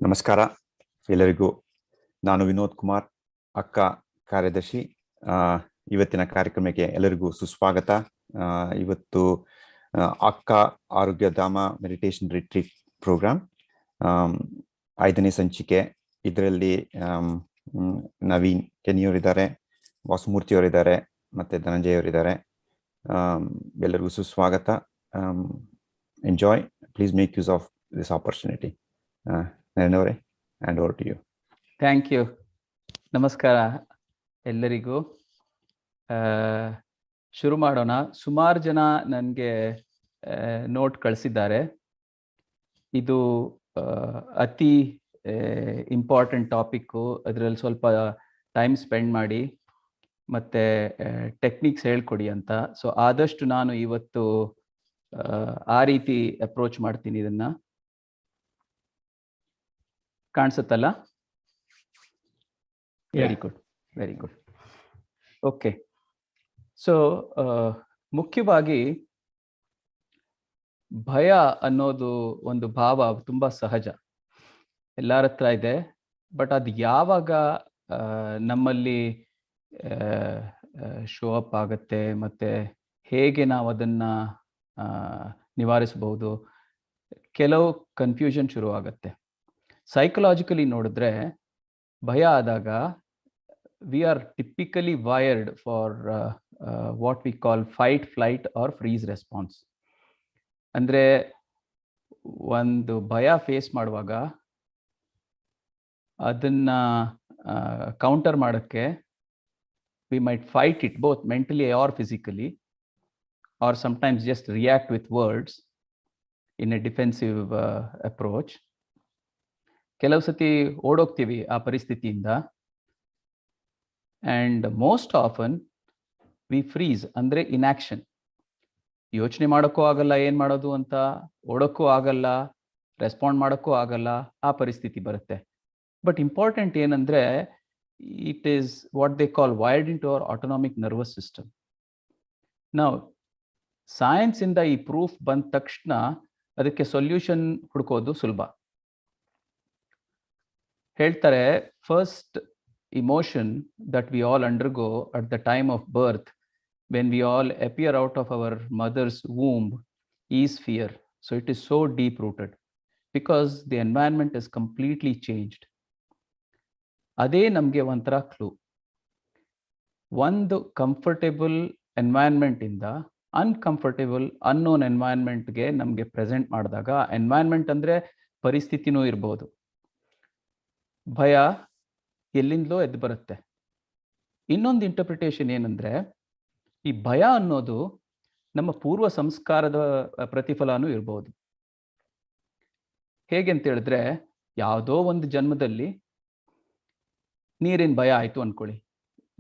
ನಮಸ್ಕಾರ ಎಲ್ಲರಿಗೂ. ನಾನು ವಿನೋದ್ ಕುಮಾರ್, ಅಕ್ಕ ಕಾರ್ಯದರ್ಶಿ. ಇವತ್ತಿನ ಕಾರ್ಯಕ್ರಮಕ್ಕೆ ಎಲ್ಲರಿಗೂ ಸುಸ್ವಾಗತ. ಇವತ್ತು ಅಕ್ಕ ಆರೋಗ್ಯಧಾಮ ಮೆಡಿಟೇಷನ್ ರಿಟ್ರೀಟ್ ಪ್ರೋಗ್ರಾಮ್ 5ನೇ ಸಂಚಿಕೆ. ಇದರಲ್ಲಿ ನವೀನ್ ಕೆನಿಯವರಿದ್ದಾರೆ, ವಾಸುಮೂರ್ತಿಯವರಿದ್ದಾರೆ, ಮತ್ತೆ ಧನಂಜಯವರಿದ್ದಾರೆ. ಎಲ್ಲರಿಗೂ ಸುಸ್ವಾಗತ. Enjoy. Please make use of this opportunity. Narendra, hand over to you. Thank you. ನಮಸ್ಕಾರ ಎಲ್ಲರಿಗೂ. ಶುರು ಮಾಡೋಣ. ಸುಮಾರು ಜನ ನನಗೆ ನೋಟ್ ಕಳಿಸಿದ್ದಾರೆ. ಇದು ಅತಿ ಇಂಪಾರ್ಟೆಂಟ್ ಟಾಪಿಕ್ಕು. ಅದರಲ್ಲಿ ಸ್ವಲ್ಪ ಟೈಮ್ ಸ್ಪೆಂಡ್ ಮಾಡಿ ಮತ್ತು ಟೆಕ್ನಿಕ್ಸ್ ಹೇಳ್ಕೊಡಿ ಅಂತ. ಸೊ ಆದಷ್ಟು ನಾನು ಇವತ್ತು ಆ ರೀತಿ ಅಪ್ರೋಚ್ ಮಾಡ್ತೀನಿ. ಇದನ್ನು ಕಾಣಿಸುತ್ತಲ್ಲ? Very good, very good. Okay. So ಮುಖ್ಯವಾಗಿ ಭಯ ಅನ್ನೋದು ಒಂದು ಭಾವ ತುಂಬ ಸಹಜ, ಎಲ್ಲರ ಹತ್ರ ಇದೆ. ಬಟ್ ಅದು ಯಾವಾಗ ನಮ್ಮಲ್ಲಿ ಶೋ ಅಪ್ ಆಗುತ್ತೆ ಮತ್ತು ಹೇಗೆ ನಾವು ಅದನ್ನು ನಿವಾರಿಸಬಹುದು, ಕೆಲವು ಕನ್ಫ್ಯೂಷನ್ ಶುರು ಆಗುತ್ತೆ. ಸೈಕಲಾಜಿಕಲಿ ನೋಡಿದ್ರೆ ಭಯ ಆದಾಗ we are typically wired for what we call fight, flight or freeze response. ಅಂದರೆ ಒಂದು ಭಯ ಫೇಸ್ ಮಾಡುವಾಗ ಅದನ್ನು ಕೌಂಟರ್ ಮಾಡೋಕ್ಕೆ we might fight it both mentally or physically, or sometimes just react with words in a defensive approach. ಕೆಲವು ಸತಿ ಓಡೋಗ್ತೀವಿ ಆ ಪರಿಸ್ಥಿತಿಯಿಂದ. And most often we freeze, ಅಂದರೆ ಇನ್ಯಾಕ್ಷನ್. ಯೋಚನೆ ಮಾಡೋಕ್ಕೂ ಆಗಲ್ಲ ಏನು ಮಾಡೋದು ಅಂತ, ಓಡೋಕ್ಕೂ ಆಗಲ್ಲ, ರೆಸ್ಪಾಂಡ್ ಮಾಡೋಕ್ಕೂ ಆಗಲ್ಲ, ಆ ಪರಿಸ್ಥಿತಿ ಬರುತ್ತೆ. ಬಟ್ ಇಂಪಾರ್ಟೆಂಟ್ ಏನಂದರೆ it is what they call wired into our autonomic nervous system. ನಾವು ಸೈನ್ಸಿಂದ ಈ ಪ್ರೂಫ್ ಬಂದ ತಕ್ಷಣ ಅದಕ್ಕೆ ಸೊಲ್ಯೂಷನ್ ಹುಡುಕೋದು ಸುಲಭ. ಹೇಳ್ತಾರೆ, first emotion that we all undergo at the time of birth, when we all appear out of our mothers womb, is fear. So it is so deep rooted because the environment is completely changed. ಅದೇ ನಮಗೆ ಒಂಥರ clue. ಒಂದು comfortable ಎನ್ವೈರ್ನ್ಮೆಂಟಿಂದ uncomfortable unknown ಎನ್ವೈರ್ನ್ಮೆಂಟ್ಗೆ ನಮಗೆ present ಮಾಡಿದಾಗ, environment ಅಂದರೆ ಪರಿಸ್ಥಿತಿನೂ ಇರ್ಬೋದು, ಭಯ ಎಲ್ಲಿಂದಲೋ ಎದ್ದು ಬರುತ್ತೆ. ಇನ್ನೊಂದು ಇಂಟರ್ಪ್ರಿಟೇಷನ್ ಏನಂದರೆ, ಈ ಭಯ ಅನ್ನೋದು ನಮ್ಮ ಪೂರ್ವ ಸಂಸ್ಕಾರದ ಪ್ರತಿಫಲನೂ ಇರ್ಬೋದು. ಹೇಗೆ ಅಂತ ಹೇಳಿದ್ರೆ, ಯಾವುದೋ ಒಂದು ಜನ್ಮದಲ್ಲಿ ನೀರಿನ ಭಯ ಆಯಿತು ಅಂದ್ಕೊಳ್ಳಿ,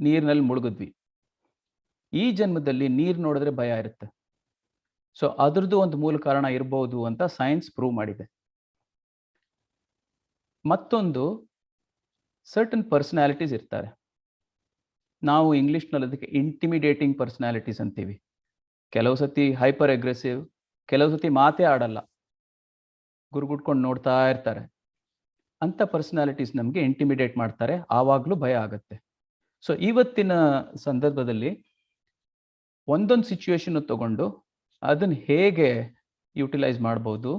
ನೀರಿನಲ್ಲಿ ಮುಳುಗಿದ್ವಿ. ಈ ಜನ್ಮದಲ್ಲಿ ನೀರು ನೋಡಿದ್ರೆ ಭಯ ಇರುತ್ತೆ. ಸೊ ಅದ್ರದ್ದು ಒಂದು ಮೂಲ ಕಾರಣ ಇರ್ಬೋದು ಅಂತ ಸೈನ್ಸ್ ಪ್ರೂವ್ ಮಾಡಿದೆ. ಮತ್ತೊಂದು, ಸರ್ಟನ್ ಪರ್ಸನಾಲಿಟೀಸ್ ಇರ್ತಾರೆ. ನಾವು ಇಂಗ್ಲೀಷ್ನಲ್ಲಿ ಅದಕ್ಕೆ ಇಂಟಿಮಿಡೇಟಿಂಗ್ ಪರ್ಸನಾಲಿಟೀಸ್ ಅಂತೀವಿ. ಕೆಲವು ಸತಿ ಹೈಪರ್ ಅಗ್ರೆಸಿವ್, ಕೆಲವು ಸತಿ ಮಾತೇ ಆಡಲ್ಲ, ಗುರುಗುಟ್ಕೊಂಡು ನೋಡ್ತಾ ಇರ್ತಾರೆ. ಅಂಥ ಪರ್ಸನಾಲಿಟೀಸ್ ನಮಗೆ ಇಂಟಿಮಿಡೇಟ್ ಮಾಡ್ತಾರೆ, ಆವಾಗಲೂ ಭಯ ಆಗುತ್ತೆ. ಸೊ ಇವತ್ತಿನ ಸಂದರ್ಭದಲ್ಲಿ ಒಂದೊಂದು ಸಿಚುವೇಶನ್ ತಗೊಂಡು ಅದನ್ನು ಹೇಗೆ ಯುಟಿಲೈಸ್ ಮಾಡ್ಬೋದು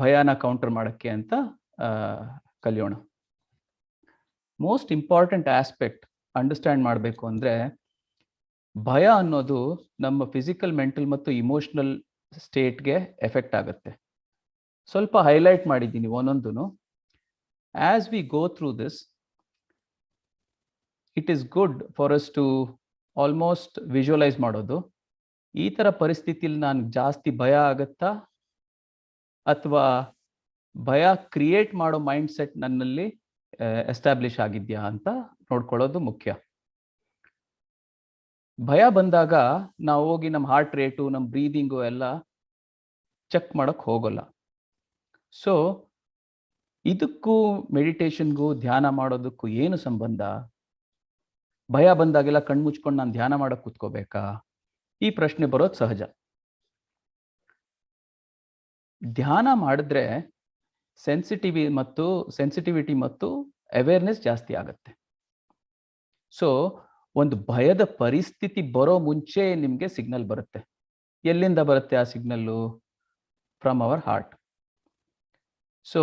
ಭಯನ ಕೌಂಟರ್ ಮಾಡೋಕ್ಕೆ ಅಂತ ಕಲಿಯೋಣ. ಮೋಸ್ಟ್ ಇಂಪಾರ್ಟೆಂಟ್ ಆಸ್ಪೆಕ್ಟ್ ಅಂಡರ್ಸ್ಟ್ಯಾಂಡ್ ಮಾಡಬೇಕು ಅಂದರೆ, ಭಯ ಅನ್ನೋದು ನಮ್ಮ ಫಿಸಿಕಲ್, ಮೆಂಟಲ್ ಮತ್ತು ಇಮೋಷ್ನಲ್ ಸ್ಟೇಟ್ಗೆ ಎಫೆಕ್ಟ್ ಆಗುತ್ತೆ. ಸ್ವಲ್ಪ ಹೈಲೈಟ್ ಮಾಡಿದ್ದೀನಿ ಒಂದೊಂದು. As we go through this, it is good for us to almost visualise ಮಾಡೋದು. ಈ ಥರ ಪರಿಸ್ಥಿತಿಲಿ ನಾನು ಜಾಸ್ತಿ ಭಯ ಆಗುತ್ತಾ ಅಥವಾ ಭಯ ಕ್ರಿಯೇಟ್ ಮಾಡೋ ಮೈಂಡ್ ಸೆಟ್ ನನ್ನಲ್ಲಿ ಎಸ್ಟಾಬ್ಲಿಷ್ ಆಗಿದೆಯಾ ಅಂತ ನೋಡ್ಕೊಳ್ಳೋದು ಮುಖ್ಯ. ಭಯ ಬಂದಾಗ ನಾವು ಹೋಗಿ ನಮ್ಮ ಹಾರ್ಟ್ ರೇಟು, ನಮ್ಮ ಬ್ರೀದಿಂಗು ಎಲ್ಲ ಚೆಕ್ ಮಾಡೋಕ್ಕೆ ಹೋಗೋಲ್ಲ. ಸೊ ಇದಕ್ಕೂ ಮೆಡಿಟೇಷನ್ಗೂ, ಧ್ಯಾನ ಮಾಡೋದಕ್ಕೂ ಏನು ಸಂಬಂಧ? ಭಯ ಬಂದಾಗೆಲ್ಲ ಕಣ್ಮುಚ್ಕೊಂಡು ನಾನು ಧ್ಯಾನ ಮಾಡೋಕ್ಕೆ ಕೂತ್ಕೋಬೇಕಾ? ಈ ಪ್ರಶ್ನೆ ಬರೋದು ಸಹಜ. ಧ್ಯಾನ ಮಾಡಿದ್ರೆ ಸೆನ್ಸಿಟಿವಿಟಿ ಮತ್ತು ಅವೇರ್ನೆಸ್ ಜಾಸ್ತಿ ಆಗುತ್ತೆ. ಸೊ ಒಂದು ಭಯದ ಪರಿಸ್ಥಿತಿ ಬರೋ ಮುಂಚೆ ನಿಮಗೆ ಸಿಗ್ನಲ್ ಬರುತ್ತೆ. ಎಲ್ಲಿಂದ ಬರುತ್ತೆ ಆ signal? From our heart. So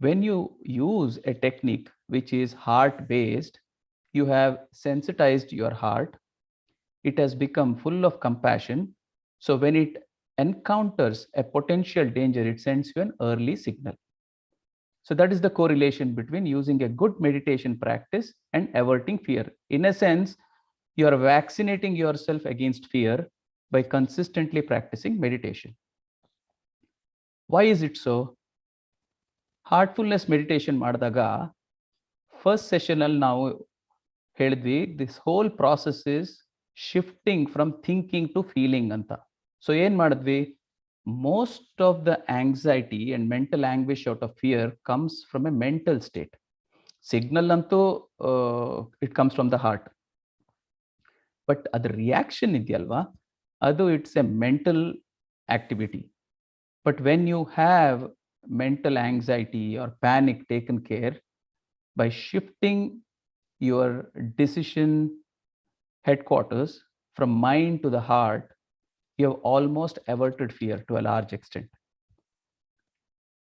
when you use a technique which is heart based, you have sensitized your heart. It has become full of compassion. So when it encounters a potential danger, it sends you an early signal. So that is the correlation between using a good meditation practice and averting fear. In a sense, you are vaccinating yourself against fear by consistently practicing meditation. Why is it so? Heartfulness meditation ಮಾಡಿದಾಗ first session ಅಲ್ಲಿ ನಾವು ಹೇಳಿದ್ವಿ, this whole process is shifting from thinking to feeling ಅಂತ. So ಏನ್ ಮಾಡಿದ್ವಿ? Most of the anxiety and mental anguish out of fear comes from a mental state. Signal ಅಂತೂ it comes from the heart, but ಅದ್ರ reaction ಇದೆಯಲ್ವಾ, ಅದು it's a mental activity. But when you have mental anxiety or panic taken care by shifting your decision headquarters from mind to the heart, you have almost averted fear to a large extent.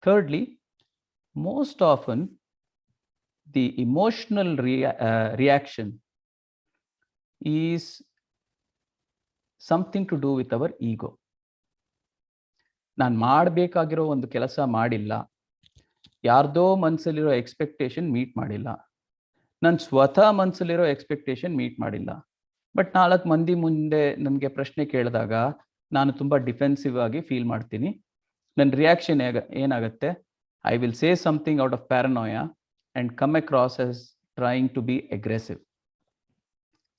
Thirdly, most often the emotional reaction is something to do with our ego. ನಾನು ಮಾಡಬೇಕಾಗಿರೋ ಒಂದು ಕೆಲಸ ಮಾಡಿಲ್ಲ, ಯಾರ್ದೋ ಮನಸ್ಸಲ್ಲಿರೋ expectation meet ಮಾಡಿಲ್ಲ, ನನ್ನ ಸ್ವತಃ ಮನಸ್ಸಲ್ಲಿರೋ expectation meet ಮಾಡಿಲ್ಲ. But 4 ಮಂದಿ ಮುಂದೆ ನನಗೆ ಪ್ರಶ್ನೆ ಕೇಳಿದಾಗ ನಾನು ತುಂಬ ಡಿಫೆನ್ಸಿವ್ ಆಗಿ ಫೀಲ್ ಮಾಡ್ತೀನಿ. ನನ್ನ ರಿಯಾಕ್ಷನ್ ಏನಾಗುತ್ತೆ? I will say something out of paranoia and come across as trying to be aggressive.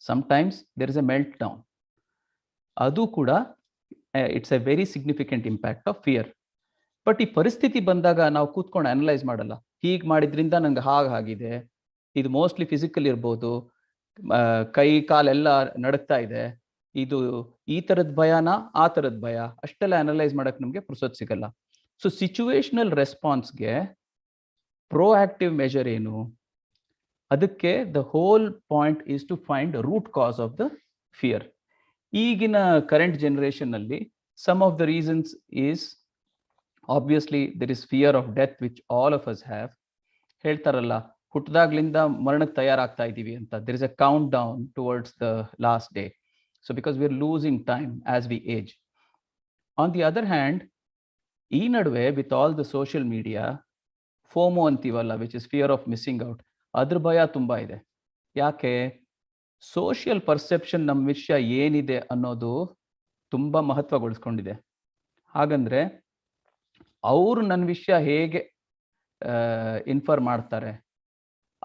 Sometimes there is a meltdown. ಅದು ಕೂಡ it's a very significant impact of fear. But ಈ ಪರಿಸ್ಥಿತಿ ಬಂದಾಗ ನಾವು ಕೂತ್ಕೊಂಡು ಅನಲೈಸ್ ಮಾಡಲ್ಲ. ಹೀಗೆ ಮಾಡಿದ್ರಿಂದ ನಂಗೆ ಹಾಗಾಗಿದೆ, ಇದು ಮೋಸ್ಟ್ಲಿ ಫಿಸಿಕಲ್ ಇರ್ಬೋದು, ಕೈ ಕಾಲೆಲ್ಲ ನಡುಕ್ತಾ ಇದೆ, ಇದು ಈ ಥರದ ಭಯನಾ ಆ ಥರದ ಭಯ, ಅಷ್ಟೆಲ್ಲ ಅನಲೈಸ್ ಮಾಡಕ್ಕೆ ನಮಗೆ ಪುರ್ಸೊತ್ತು ಸಿಗಲ್ಲ. ಸೊ ಸಿಚುವೇಶನಲ್ ರೆಸ್ಪಾನ್ಸ್ಗೆ ಪ್ರೋಆಕ್ಟಿವ್ ಮೆಜರ್ ಏನು? ಅದಕ್ಕೆ the whole point is to find root cause of the fear. ಈಗಿನ ಕರೆಂಟ್ ಜನರೇಷನ್ನಲ್ಲಿ some of the reasons is obviously there is fear of death which all of us have. ಹೇಳ್ತಾರಲ್ಲ, ಹುಟ್ಟಿದಾಗ್ಲಿಂದ ಮರಣಕ್ಕೆ ತಯಾರಾಗ್ತಾ ಇದ್ದೀವಿ ಅಂತ. there is a countdown towards the last day. So because we are losing time as we age. On the other hand, ಈ ನಡುವೆ with all the social media, FOMO ಅಂತೀವಲ್ಲ, which is fear of missing out, ಅದ್ರ ಭಯ ತುಂಬ ಇದೆ. ಯಾಕೆ? Social perception ನಮ್ಮ ವಿಷಯ ಏನಿದೆ ಅನ್ನೋದು ತುಂಬ ಮಹತ್ವಗೊಳಿಸ್ಕೊಂಡಿದೆ. ಹಾಗಂದ್ರೆ ಅವರು ನನ್ನ ವಿಷಯ ಹೇಗೆ ಇನ್ಫರ್ ಮಾಡ್ತಾರೆ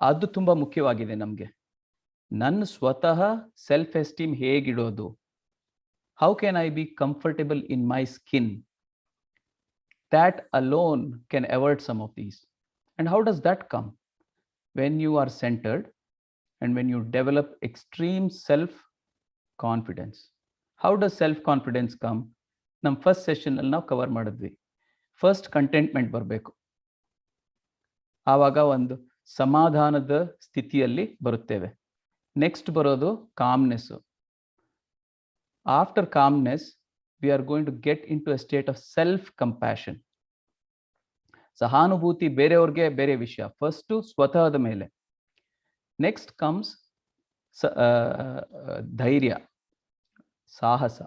ಅದು ತುಂಬ ಮುಖ್ಯವಾಗಿದೆ ನಮಗೆ. ನನ್ನ ಸ್ವತಃ ಸೆಲ್ಫ್ ಎಸ್ಟೀಮ್ ಹೇಗಿಡೋದು? How can I be comfortable in my skin? That alone can avert some of these. And how does that come? When you are centred and when you develop extreme self confidence. How does self confidence come? ನಮ್ಮ first ಸೆಷನಲ್ಲಿ ನಾವು cover ಮಾಡಿದ್ವಿ. First contentment ಬರಬೇಕು, ಆವಾಗ ಒಂದು ಸಮಾಧಾನದ ಸ್ಥಿತಿಯಲ್ಲಿ ಬರುತ್ತೇವೆ. ನೆಕ್ಸ್ಟ್ ಬರೋದು calmness. After calmness we are going to get into a state of self compassion. ಸಹಾನುಭೂತಿ ಬೇರೆಯವ್ರಿಗೆ ಬೇರೆ ವಿಷಯ, ಫಸ್ಟು ಸ್ವತಃದ ಮೇಲೆ. ನೆಕ್ಸ್ಟ್ ಕಮ್ಸ್ ಧೈರ್ಯ, ಸಾಹಸ.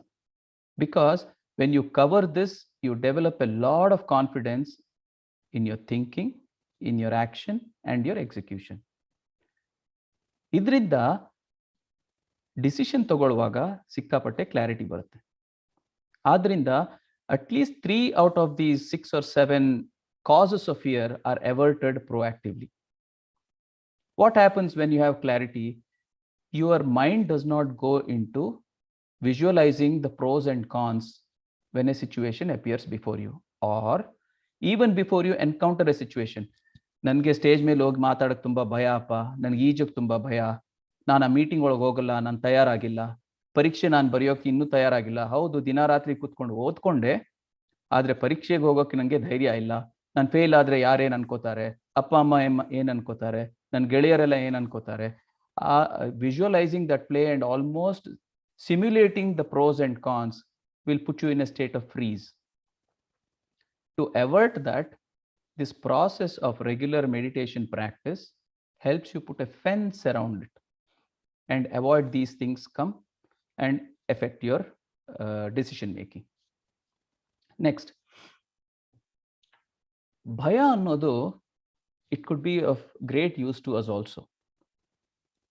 Because when you cover this, you develop a lot of confidence in your thinking, in your action and your execution. ಇದರಿಂದ decision ತಗೊಳ್ಳುವಾಗ ಸಿಕ್ಕಾಪಟ್ಟೆ ಕ್ಲಾರಿಟಿ ಬರುತ್ತೆ. ಆದ್ರಿಂದ at least 3 out of these 6 or 7 causes of fear are averted proactively. What happens when you have clarity? Your mind does not go into visualizing the pros and cons when a situation appears before you, or even before you encounter a situation. ನನಗೆ stage ಮೇಲೆ ಹೋಗಿ ಮಾತಾಡೋಕ್ಕೆ ತುಂಬ ಭಯ ಅಪ್ಪ, ನನಗೆ ಈಜಕ್ಕೆ ತುಂಬ ಭಯ, ನಾನು ಆ ಮೀಟಿಂಗ್ ಒಳಗೆ ಹೋಗಲ್ಲ, ನಾನು ತಯಾರಾಗಿಲ್ಲ, ಪರೀಕ್ಷೆ ನಾನು ಬರೆಯೋಕ್ಕೆ ಇನ್ನೂ ತಯಾರಾಗಿಲ್ಲ. ಹೌದು, ದಿನ ರಾತ್ರಿ ಕೂತ್ಕೊಂಡು ಓದ್ಕೊಂಡೆ, ಆದರೆ ಪರೀಕ್ಷೆಗೆ ಹೋಗೋಕ್ಕೆ ನನಗೆ ಧೈರ್ಯ ಇಲ್ಲ, ನಾನು ಫೇಲ್ ಆದರೆ ಯಾರೇನು ಅನ್ಕೋತಾರೆ, ಅಪ್ಪ ಅಮ್ಮ ಏನು ಅನ್ಕೋತಾರೆ, ನನ್ನ ಗೆಳೆಯರೆಲ್ಲ ಏನು ಅನ್ಕೋತಾರೆ. Visualizing that play and almost simulating the pros and cons will put you in a state of freeze. To avert that, this process of regular meditation practice helps you put a fence around it and avoid these things come and affect your decision making. Next, ಭಯ ಅನ್ನೋದು, it could be of great use to us also,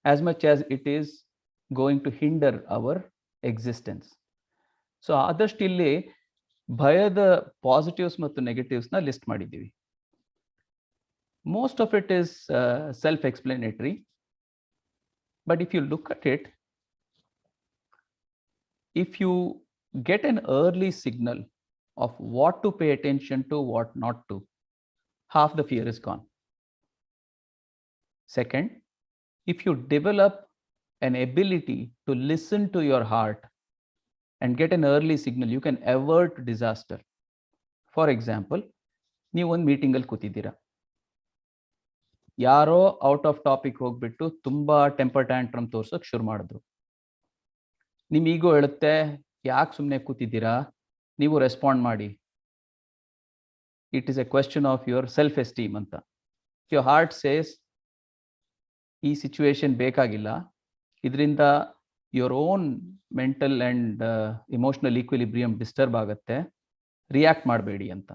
as much as it is going to hinder our existence. So ಆದಷ್ಟು ಇಲ್ಲಿ ಭಯದ positives ಮತ್ತು ನೆಗೆಟಿವ್ಸ್ನ list ಮಾಡಿದ್ದೀವಿ. Most of it is self explanatory, but if you look at it, if you get an early signal of what to pay attention to, what not to, half the fear is gone. Second, if you develop an ability to listen to your heart and get an early signal, you can avert disaster. For example, ನೀವು ಒಂದು ಮೀಟಿಂಗಲ್ಲಿ ಕೂತಿದ್ದೀರಾ, ಯಾರೋ out of topic ಹೋಗ್ಬಿಟ್ಟು ತುಂಬಾ temper ಟ್ಯಾಂಟ್ರಮ್ ತೋರ್ಸೋಕೆ ಶುರು ಮಾಡಿದ್ರು. ನಿಮ್ಮ ಈಗೋ ಹೇಳುತ್ತೆ, ಯಾಕೆ ಸುಮ್ಮನೆ ಕೂತಿದ್ದೀರಾ, ನೀವು ರೆಸ್ಪಾಂಡ್ ಮಾಡಿ. It is a question of your self esteem ಅಂತ. ಯುವರ್ ಹಾರ್ಟ್ ಸೇಸ್, ಈ ಸಿಚುವೇಶನ್ ಬೇಕಾಗಿಲ್ಲ, ಇದರಿಂದ your own mental and emotional equilibrium disturb ಆಗುತ್ತೆ, ರಿಯಾಕ್ಟ್ ಮಾಡಬೇಡಿ ಅಂತ.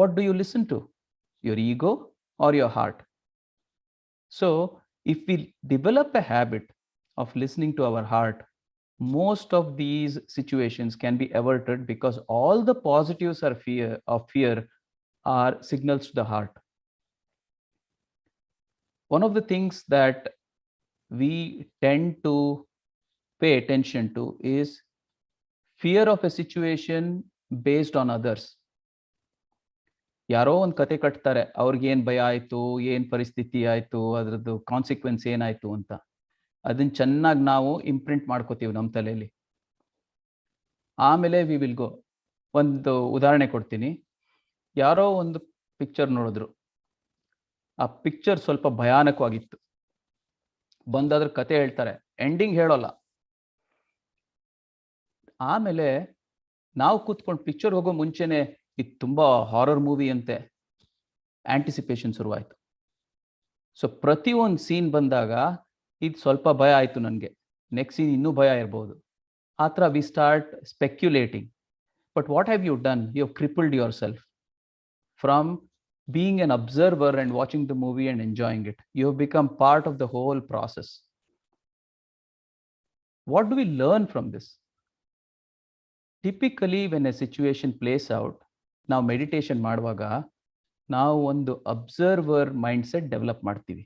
What do you listen to, your ego or your heart? So if we develop a habit of listening to our heart, most of these situations can be averted, because all the positives are fear are signals to the heart. One of the things that we tend to pay attention to is fear of a situation based on others. ಯಾರೋ ಒಂದು ಕತೆ ಕಟ್ತಾರೆ, ಅವ್ರಿಗೇನು ಭಯ ಆಯಿತು, ಏನು ಪರಿಸ್ಥಿತಿ ಆಯಿತು, ಅದರದ್ದು ಕಾನ್ಸಿಕ್ವೆನ್ಸ್ ಏನಾಯಿತು ಅಂತ. ಅದನ್ನ ಚೆನ್ನಾಗಿ ನಾವು ಇಂಪ್ರಿಂಟ್ ಮಾಡ್ಕೋತೀವಿ ನಮ್ಮ ತಲೆಯಲ್ಲಿ. ಆಮೇಲೆ ವಿ ವಿಲ್ ಗೋ. ಒಂದು ಉದಾಹರಣೆ ಕೊಡ್ತೀನಿ. ಯಾರೋ ಒಂದು ಪಿಕ್ಚರ್ ನೋಡಿದ್ರು, ಆ ಪಿಕ್ಚರ್ ಸ್ವಲ್ಪ ಭಯಾನಕವಾಗಿತ್ತು, ಬಂದಾದ್ರ ಕತೆ ಹೇಳ್ತಾರೆ, ಎಂಡಿಂಗ್ ಹೇಳೋಲ್ಲ. ಆಮೇಲೆ ನಾವು ಕೂತ್ಕೊಂಡು ಪಿಕ್ಚರ್ ಹೋಗೋ ಮುಂಚೆನೆ ಇದು ತುಂಬಾ ಹಾರರ್ ಮೂವಿ ಅಂತೆ, ಆಂಟಿಸಿಪೇಷನ್ ಶುರುವಾಯಿತು. ಸೊ ಪ್ರತಿಯೊಂದು ಸೀನ್ ಬಂದಾಗ ಇದು ಸ್ವಲ್ಪ ಭಯ ಆಯಿತು ನನಗೆ, ನೆಕ್ಸ್ಟ್ ಸೀನ್ ಇನ್ನೂ ಭಯ ಇರ್ಬೋದು. ಆ ಥರ we start speculating. But what have you done? You have crippled yourself from being an observer and watching the movie and enjoying it. You have become part of the whole process. What do we learn from this? Typically when a situation plays out, ನಾವು meditation ಮಾಡುವಾಗ ನಾವು ಒಂದು observer mindset develop ಮಾಡ್ತೀವಿ.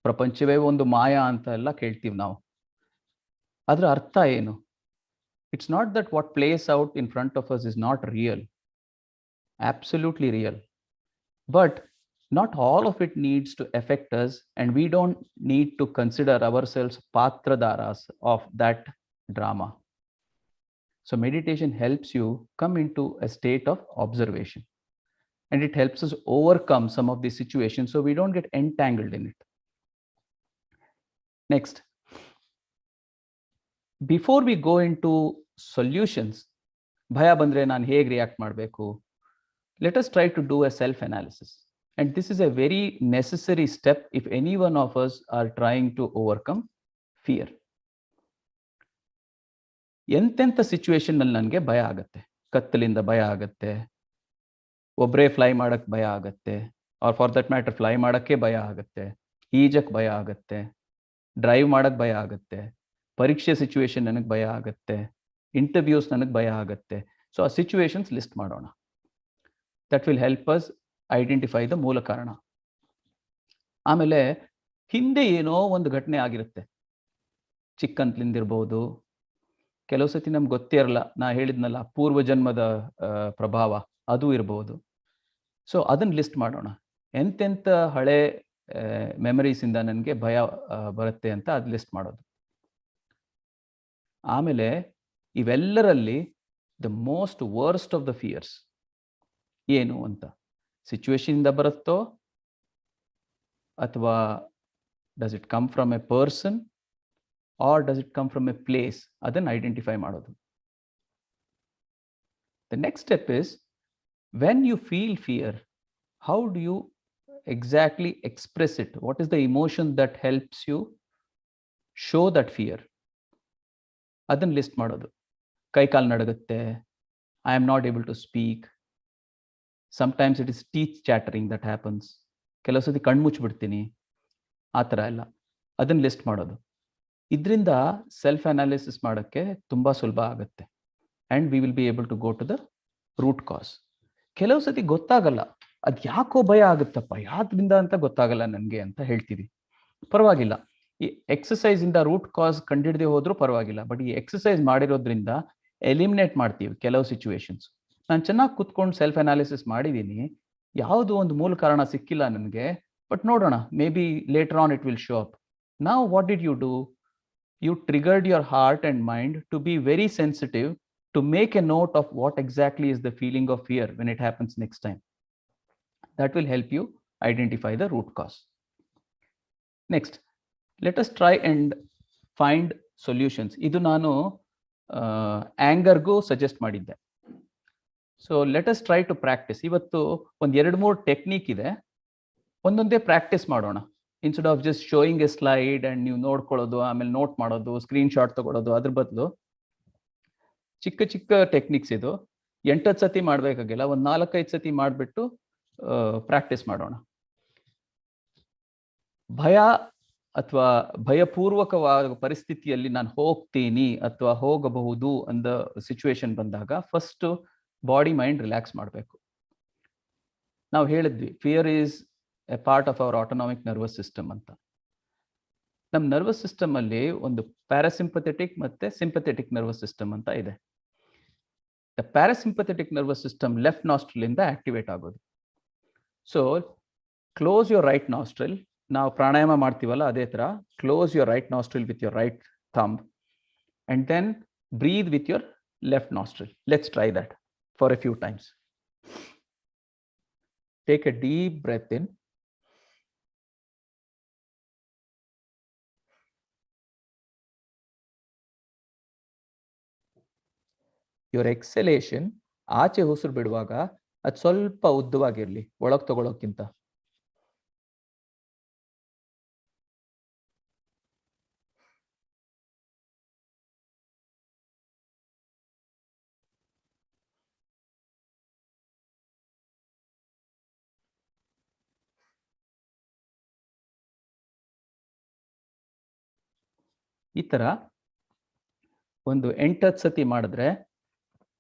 ಪ್ರಪಂಚವೇ ಒಂದು ಮಾಯಾ ಅಂತ ಎಲ್ಲ ಕೇಳ್ತೀವಿ ನಾವು. ಅದರ ಅರ್ಥ ಏನು? It's not that what place out in front of us is not real. Absolutely real. But not all of it needs to affect us, and we don't need to consider ourselves patradaras of that drama. So meditation helps you come into a state of observation, and it helps us overcome some of these situations so we don't get entangled in it. Next, before we go into solutions, ಭಯ ಬಂದ್ರೆ ನಾನು ಹೇಗೆ react ಮಾಡಬೇಕು, let us try to do a self-analysis. And this is a very necessary step if any one of us are trying to overcome fear. ಎಂತೆಂಥ ಸಿಚುವೇಶನ್ನಲ್ಲಿ ನನಗೆ ಭಯ ಆಗುತ್ತೆ? ಕತ್ತಲಿಂದ ಭಯ ಆಗುತ್ತೆ, ಒಬ್ಬರೇ ಫ್ಲೈ ಮಾಡಕ್ಕೆ ಭಯ ಆಗುತ್ತೆ, or for that matter fly ಮಾಡೋಕ್ಕೆ ಭಯ ಆಗುತ್ತೆ, ಈಜಕ್ಕೆ ಭಯ ಆಗುತ್ತೆ, ಡ್ರೈವ್ ಮಾಡೋಕ್ಕೆ ಭಯ ಆಗುತ್ತೆ, ಪರೀಕ್ಷೆ ಸಿಚುವೇಶನ್ ನನಗೆ ಭಯ ಆಗುತ್ತೆ, ಇಂಟರ್ವ್ಯೂಸ್ ನನಗೆ ಭಯ ಆಗುತ್ತೆ. ಸೊ ಆ ಸಿಚುವೇಶನ್ಸ್ ಲಿಸ್ಟ್ ಮಾಡೋಣ. That will help us identify the ಮೂಲ ಕಾರಣ. ಆಮೇಲೆ ಹಿಂದೆ ಏನೋ ಒಂದು ಘಟನೆ ಆಗಿರುತ್ತೆ, ಚಿಕ್ಕಂತಲಿಂದಿರ್ಬೋದು, ಕೆಲವು ಸತಿ ನಮ್ಗೆ ಗೊತ್ತೇ ಇರಲ್ಲ, ನಾ ಹೇಳಿದ್ನಲ್ಲ ಪೂರ್ವ ಜನ್ಮದ ಪ್ರಭಾವ, ಅದು ಇರ್ಬೋದು. ಸೊ ಅದನ್ನು ಲಿಸ್ಟ್ ಮಾಡೋಣ. ಎಂತೆಂಥ ಹಳೆ ಮೆಮರೀಸಿಂದ ನನಗೆ ಭಯ ಬರುತ್ತೆ ಅಂತ ಅದು ಲಿಸ್ಟ್ ಮಾಡೋದು. ಆಮೇಲೆ ಇವೆಲ್ಲರಲ್ಲಿ the most worst of the fears ಏನು ಅಂತ. ಸಿಚುವೇಶನ್ ಇಂದ ಬರುತ್ತೋ ಅಥವಾ does it come from a person or does it come from a place, ಅದನ್ನು ಐಡೆಂಟಿಫೈ ಮಾಡೋದು. The next step is, when you feel fear, how do you exactly express it? What is the emotion that helps you show that fear? ಅದನ್ನ list ಮಾಡೋದು. ಕೈ ಕಾಲು ನಡುಗುತ್ತೆ, I am not able to speak, sometimes it is teeth chattering that happens, ಕೆಲವು ಸತಿ ಕಣ್ಣು ಮುಚ್ಚಿಬಿಡ್ತೀನಿ, ಆ ಥರ ಎಲ್ಲ ಅದನ್ನ ಲಿಸ್ಟ್ ಮಾಡೋದು. ಇದರಿಂದ ಸೆಲ್ಫ್ ಅನಾಲಿಸಿಸ್ ಮಾಡೋಕ್ಕೆ ತುಂಬ ಸುಲಭ ಆಗುತ್ತೆ. And we will be able to go to the root cause. ಕೆಲವು ಸತಿ ಗೊತ್ತಾಗಲ್ಲ, ಅದು ಯಾಕೋ ಭಯ ಆಗುತ್ತಪ್ಪ, ಯಾವ್ದ್ರಿಂದ ಅಂತ ಗೊತ್ತಾಗಲ್ಲ ನನಗೆ ಅಂತ ಹೇಳ್ತೀವಿ. ಪರವಾಗಿಲ್ಲ, ಈ ಎಕ್ಸಸೈಸ್ ಇಂದ ರೂಟ್ ಕಾಸ್ ಕಂಡಿಡದೆ ಹೋದ್ರೂ ಪರವಾಗಿಲ್ಲ. ಬಟ್ ಈ ಎಕ್ಸಸೈಸ್ ಮಾಡಿರೋದ್ರಿಂದ ಎಲಿಮಿನೇಟ್ ಮಾಡ್ತೀವಿ ಕೆಲವು ಸಿಚುವೇಶನ್ಸ್. ನಾನು ಚೆನ್ನಾಗಿ ಕುತ್ಕೊಂಡು ಸೆಲ್ಫ್ ಅನಾಲಿಸಿಸ್ ಮಾಡಿದ್ದೀನಿ, ಯಾವುದು ಒಂದು ಮೂಲ ಕಾರಣ ಸಿಕ್ಕಿಲ್ಲ ನನಗೆ, ಬಟ್ ನೋಡೋಣ, maybe later on it will show up. ನಾವು what did you do? You triggered your heart and mind to be very sensitive, to make a note of what exactly is the feeling of fear when it happens next time. That will help you identify the root cause. Next, let us try and find solutions. Idu nanu anger go suggest madidde. So let us try to practice. Ivattu ಒಂದು 2-3 technique ಇದೆ, ಒಂದೊಂದೇ practice ಮಾಡೋಣ. Instead of just showing A slide and ನೀವು ನೋಡ್ಕೊಳ್ಳೋದು, ಆಮೇಲೆ note ಮಾಡೋದು, screen shot ತಗೊಳ್ಳೋದು, ಅದ್ರ ಬದಲು ಚಿಕ್ಕ ಚಿಕ್ಕ ಟೆಕ್ನಿಕ್ಸ್ ಇದು. 8 ಸತಿ ಮಾಡಬೇಕಾಗಿಲ್ಲ, ಒಂದು 4-5 ಸತಿ ಮಾಡಿಬಿಟ್ಟು ಪ್ರಾಕ್ಟೀಸ್ ಮಾಡೋಣ. ಭಯ ಅಥವಾ ಭಯಪೂರ್ವಕವಾದ ಪರಿಸ್ಥಿತಿಯಲ್ಲಿ ನಾನು ಹೋಗ್ತೀನಿ ಅಥವಾ ಹೋಗಬಹುದು ಅಂದ ಸಿಚುವೇಶನ್ ಬಂದಾಗ ಫಸ್ಟ್ ಬಾಡಿ ಮೈಂಡ್ ರಿಲ್ಯಾಕ್ಸ್ ಮಾಡಬೇಕು. ನಾವು ಹೇಳಿದ್ವಿ, fear is A part of our autonomic nervous system ಅಂತ. ನಮ್ಮ ನರ್ವಸ್ ಸಿಸ್ಟಮ್ ಅಲ್ಲಿ ಒಂದು ಪ್ಯಾರಾಸಿಂಪಥೆಟಿಕ್ ಮತ್ತೆ ಸಿಂಪಥೆಟಿಕ್ ನರ್ವಸ್ ಸಿಸ್ಟಮ್ ಅಂತ ಇದೆ. The parasympathetic nervous system left nostril ಇಂದ ಆಕ್ಟಿವೇಟ್ ಆಗೋದು. So close your right nostril. ನಾವು ಪ್ರಾಣಾಯಾಮ ಮಾಡ್ತೀವಲ್ಲ ಅದೇ ತರ close your right nostril with your right thumb and then breathe with your left nostril. Let's try that for a few times. Take a deep breath in. Your exhalation, ಆಚೆ ಉಸಿರು ಬಿಡುವಾಗ ಅದು ಸ್ವಲ್ಪ ಉದ್ದವಾಗಿರಲಿ, ಒಳಗೆ ತಗೊಳ್ಳೋಕ್ಕಿಂತ. ಈ ತರ ಒಂದು 8-10 ಸತಿ ಮಾಡಿದ್ರೆ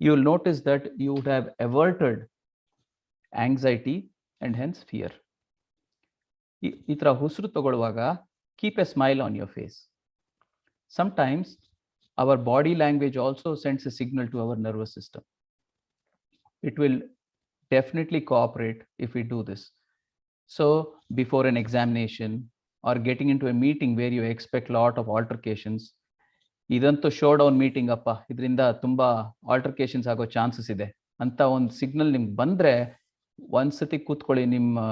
you will notice that you would have averted anxiety and hence fear. ಈ ತರ ಉಸಿರು ತಗೊಳ್ಳುವಾಗ keep a smile on your face. Sometimes our body language also sends a signal to our nervous system. It will definitely cooperate if we do this. So before an examination or getting into a meeting where you expect a lot of altercations, ಇದಂತೂ show down meeting ಅಪ್ಪ, ಇದರಿಂದ ತುಂಬಾ ಆಲ್ಟರ್ಕೇಶನ್ಸ್ ಆಗೋ chances ಇದೆ ಅಂತ ಒಂದು signal ನಿಮ್ಗೆ ಬಂದ್ರೆ ಒಂದ್ಸತಿ ಕೂತ್ಕೊಳ್ಳಿ ನಿಮ್ಮ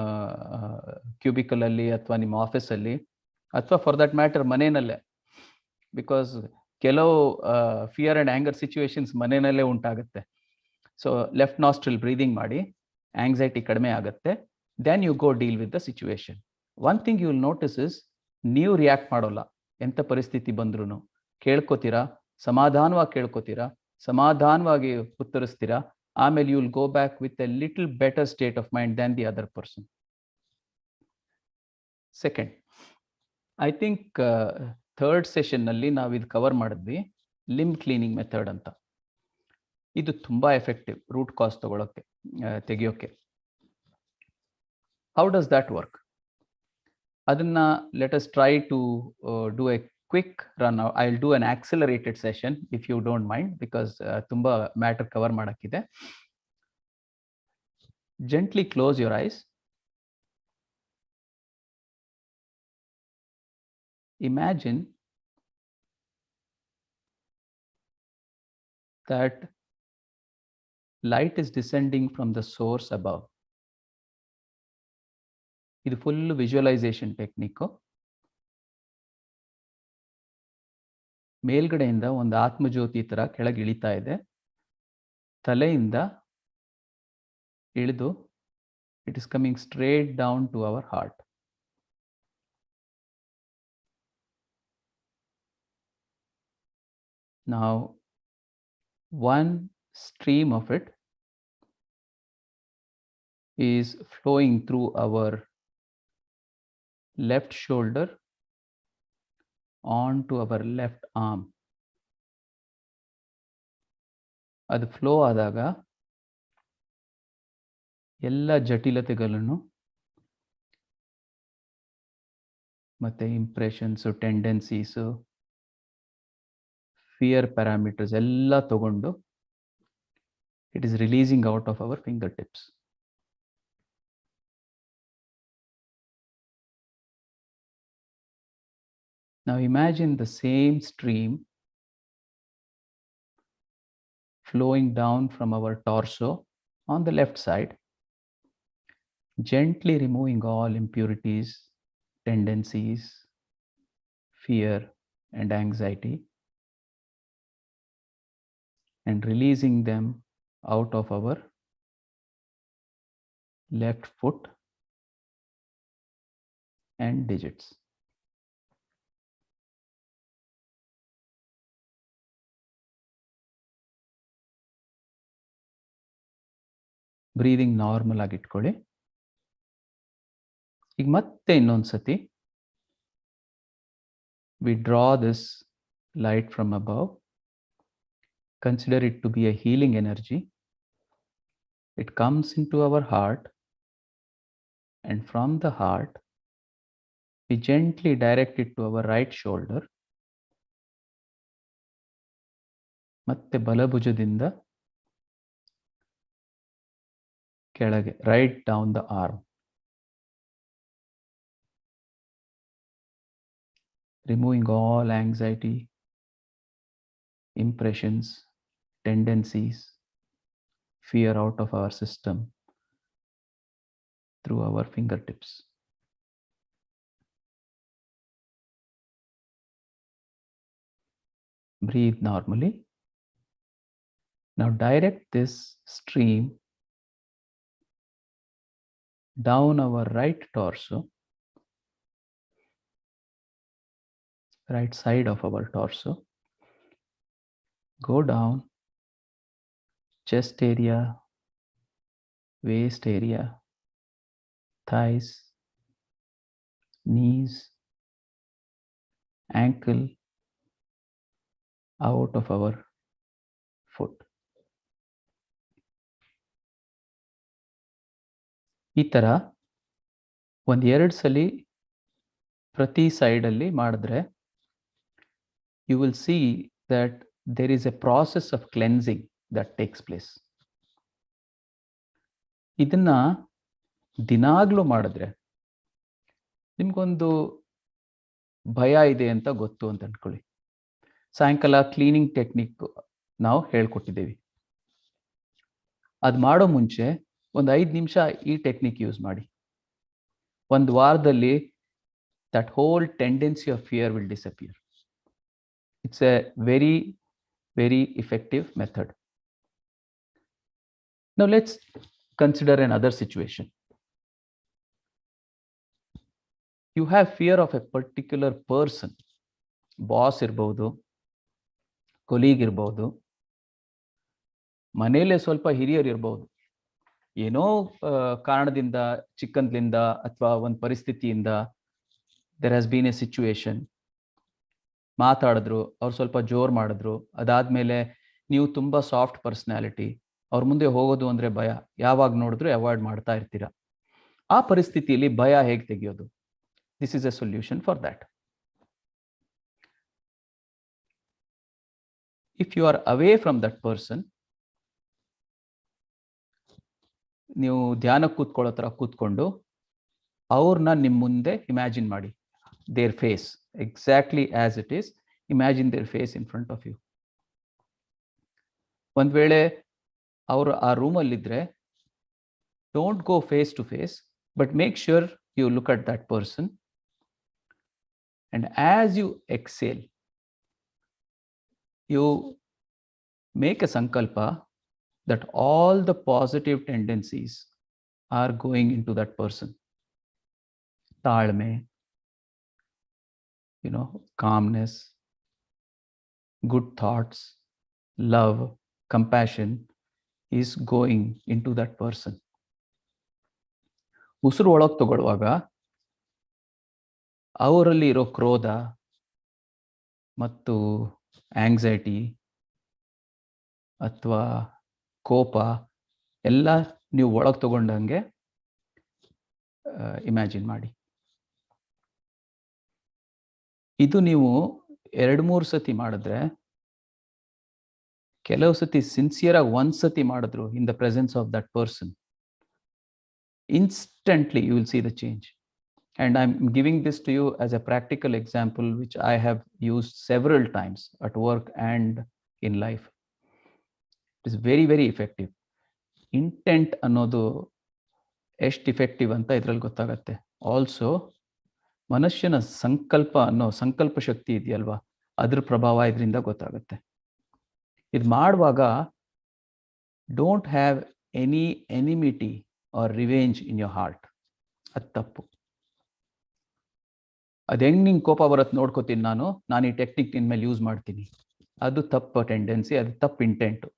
ಕ್ಯೂಬಿಕಲ್ ಅಲ್ಲಿ ಅಥವಾ ನಿಮ್ಮ ಆಫೀಸಲ್ಲಿ ಅಥವಾ ಫಾರ್ ದಟ್ ಮ್ಯಾಟರ್ ಮನೆಯಲ್ಲೇ. ಬಿಕಾಸ್ ಕೆಲವು ಫಿಯರ್ ಅಂಡ್ ಆಂಗರ್ ಸಿಚುವೇಶನ್ಸ್ ಮನೆಯಲ್ಲೇ ಉಂಟಾಗುತ್ತೆ. ಸೊ ಲೆಫ್ಟ್ ನಾಸ್ಟ್ರಿಲ್ ಬ್ರೀದಿಂಗ್ ಮಾಡಿ, ಆಂಗ್ಸೈಟಿ ಕಡಿಮೆ ಆಗುತ್ತೆ. Then you go deal with the situation. One thing you will notice is, ನೀವು ರಿಯಾಕ್ಟ್ ಮಾಡೋಲ್ಲ. ಎಂಥ ಪರಿಸ್ಥಿತಿ ಬಂದ್ರೂ ಕೇಳ್ಕೊತೀರಾ, ಸಮಾಧಾನವಾಗಿ ಕೇಳ್ಕೊತೀರಾ, ಸಮಾಧಾನವಾಗಿ ಉತ್ತರಿಸ್ತೀರಾ. ಆಮೇಲೆ you will go back with a little better state of mind than the other person. Second, I think third ಸೆಷನ್ನಲ್ಲಿ ನಾವು ಇದು ಕವರ್ ಮಾಡಿದ್ವಿ, ಲಿಂಬ್ ಕ್ಲೀನಿಂಗ್ ಮೆಥಡ್ ಅಂತ. ಇದು ತುಂಬಾ ಎಫೆಕ್ಟಿವ್ ರೂಟ್ ಕಾಸ್ ತೆಗೆಯೋಕೆ. How does that work? ಅದನ್ನ let us try to do a quick run. I'll do an accelerated session if you don't mind, because tumba matter cover madakide. Gently close your eyes. Imagine that light is descending from the source above. ಇದು full visualisation technique. ಮೇಲ್ಗಡೆಯಿಂದ ಒಂದು ಆತ್ಮಜ್ಯೋತಿ ತರ ಕೆಳಗೆ ಇಳಿತಾ ಇದೆ. ತಲೆಯಿಂದ ಇಳಿದು it is coming straight down to our heart. Now, one stream of it is flowing through our left shoulder onto our left arm. ಅದು ಫ್ಲೋ ಆದಾಗ ಎಲ್ಲ ಜಟಿಲತೆಗಳನ್ನು ಮತ್ತೆ ಇಂಪ್ರೆಷನ್ಸು, ಟೆಂಡೆನ್ಸೀಸು, ಫಿಯರ್ ಪ್ಯಾರಾಮೀಟರ್ಸ್ ಎಲ್ಲ ತಗೊಂಡು it is releasing out of our fingertips. Now imagine the same stream flowing down from our torso on the left side, gently removing all impurities, tendencies, fear, and anxiety, and releasing them out of our left foot and digits. Breathing normal ಆಗಿ ಇಟ್ಕೊಳ್ಳಿ. ಈಗ ಮತ್ತೆ ಇನ್ನೊಂದ್ಸತಿ we draw this light from above. Consider it to be a healing energy. It comes into our heart, and from the heart we gently direct it to our right shoulder. ಮತ್ತೆ ಬಲಭುಜದಿಂದ ಕೆಳಗೆ, right down the arm. Removing all anxiety, impressions, tendencies, fear out of our system through our fingertips. Breathe normally. Now direct this stream down our right torso, right side of our torso. Go down, chest area, waist area, thighs, knees, ankle, out of our foot. ಈ ಥರ ಒಂದೆರಡು ಸಲ ಪ್ರತಿ ಸೈಡಲ್ಲಿ ಮಾಡಿದ್ರೆ you will see that there is a process of cleansing that takes place. ಇದನ್ನ ದಿನಾಗ್ಲೂ ಮಾಡಿದ್ರೆ ನಿಮ್ಗೊಂದು ಭಯ ಇದೆ ಅಂತ ಗೊತ್ತು ಅಂತ ಅನ್ಕೊಳ್ಳಿ. ಸಾಯಂಕಾಲ ಕ್ಲೀನಿಂಗ್ ಟೆಕ್ನಿಕ್ ನಾವು ಹೇಳ್ಕೊಟ್ಟಿದ್ದೀವಿ. ಅದು ಮಾಡೋ ಮುಂಚೆ ಒಂದು 5 ನಿಮಿಷ ಈ ಟೆಕ್ನಿಕ್ ಯೂಸ್ ಮಾಡಿ. ಒಂದು ವಾರದಲ್ಲಿ that whole tendency of fear will disappear. It's a very, very effective method. Now let's consider another situation. You have fear of a particular person. Boss ಇರ್ಬೋದು, ಕೊಲೀಗ್ ಇರ್ಬೋದು, ಮನೇಲೆ ಸ್ವಲ್ಪ ಹಿರಿಯರು ಇರ್ಬೋದು. ಏನೋ ಕಾರಣದಿಂದ, ಚಿಕ್ಕಂದ್ಲಿಂದ ಅಥವಾ ಒಂದು ಪರಿಸ್ಥಿತಿಯಿಂದ there has been a situation. ಮಾತಾಡಿದ್ರು, ಅವ್ರು ಸ್ವಲ್ಪ ಜೋರ್ ಮಾಡಿದ್ರು, ಅದಾದ್ಮೇಲೆ ನೀವು ತುಂಬಾ ಸಾಫ್ಟ್ ಪರ್ಸನಾಲಿಟಿ, ಅವ್ರ ಮುಂದೆ ಹೋಗೋದು ಅಂದ್ರೆ ಭಯ, ಯಾವಾಗ ನೋಡಿದ್ರು ಅವಾಯ್ಡ್ ಮಾಡ್ತಾ ಇರ್ತೀರಾ. ಆ ಪರಿಸ್ಥಿತಿಯಲ್ಲಿ ಭಯ ಹೇಗೆ ತೆಗೆಯೋದು? This is a solution for that. If you are away from that person, ನೀವು ಧ್ಯಾನಕ್ಕೆ ಕೂತ್ಕೊಳ್ಳೋ ಥರ ಕೂತ್ಕೊಂಡು ಅವ್ರನ್ನ ನಿಮ್ಮ ಮುಂದೆ ಇಮ್ಯಾಜಿನ್ ಮಾಡಿ. Their face, exactly as it is. Imagine their face in front of you. ಒಂದ್ ವೇಳೆ ಅವರು ಆ ರೂಮಲ್ಲಿದ್ದರೆ don't go face to face, but make sure you look at that person. And as you exhale, you make a sankalpa that all the positive tendencies are going into that person. Talme, calmness, good thoughts, love, compassion is going into that person. ಉಸಿರು ಒಳಗೆ ತಗೊಳ್ಳುವಾಗ ಅವರಲ್ಲಿ ಇರೋ ಕ್ರೋಧ ಮತ್ತು anxiety ಅಥವಾ ಕೋಪ ಎಲ್ಲ ನೀವು ಒಳಗೆ ತಗೊಂಡಂಗೆ ಇಮ್ಯಾಜಿನ್ ಮಾಡಿ. ಇದು ನೀವು 2-3 ಸತಿ ಮಾಡಿದ್ರೆ, ಕೆಲವು ಸತಿ ಸಿನ್ಸಿಯರ್ ಆಗಿ 1 ಸತಿ ಮಾಡಿದ್ರು in the presence of that person, instantly you will see the change. And I'm giving this to you as a practical example which I have used several times at work and in life. It is very, very effective. Intent ಅನ್ನೋದು ಎಷ್ಟು effective ಅಂತ ಇದರಲ್ಲಿ ಗೊತ್ತಾಗತ್ತೆ. Also ಮನುಷ್ಯನ ಸಂಕಲ್ಪ ಅನ್ನೋ ಸಂಕಲ್ಪ ಶಕ್ತಿ ಇದೆಯಲ್ವಾ, ಅದ್ರ ಪ್ರಭಾವ ಇದರಿಂದ ಗೊತ್ತಾಗತ್ತೆ. ಇದು ಮಾಡುವಾಗ don't have any enmity or revenge in your heart. ಅದು ತಪ್ಪು. ಅದು ಹೆಂಗೆ ನಿಂಗೆ ಕೋಪ ಬರುತ್ತೆ ನೋಡ್ಕೋತೀನಿ ನಾನು ಈ ಟೆಕ್ನಿಕ್ ನಿನ್ನ ಮೇಲೆ ಯೂಸ್ ಮಾಡ್ತೀನಿ, ಅದು ತಪ್ಪು ಟೆಂಡೆನ್ಸಿ, ಅದು ತಪ್ಪು intent.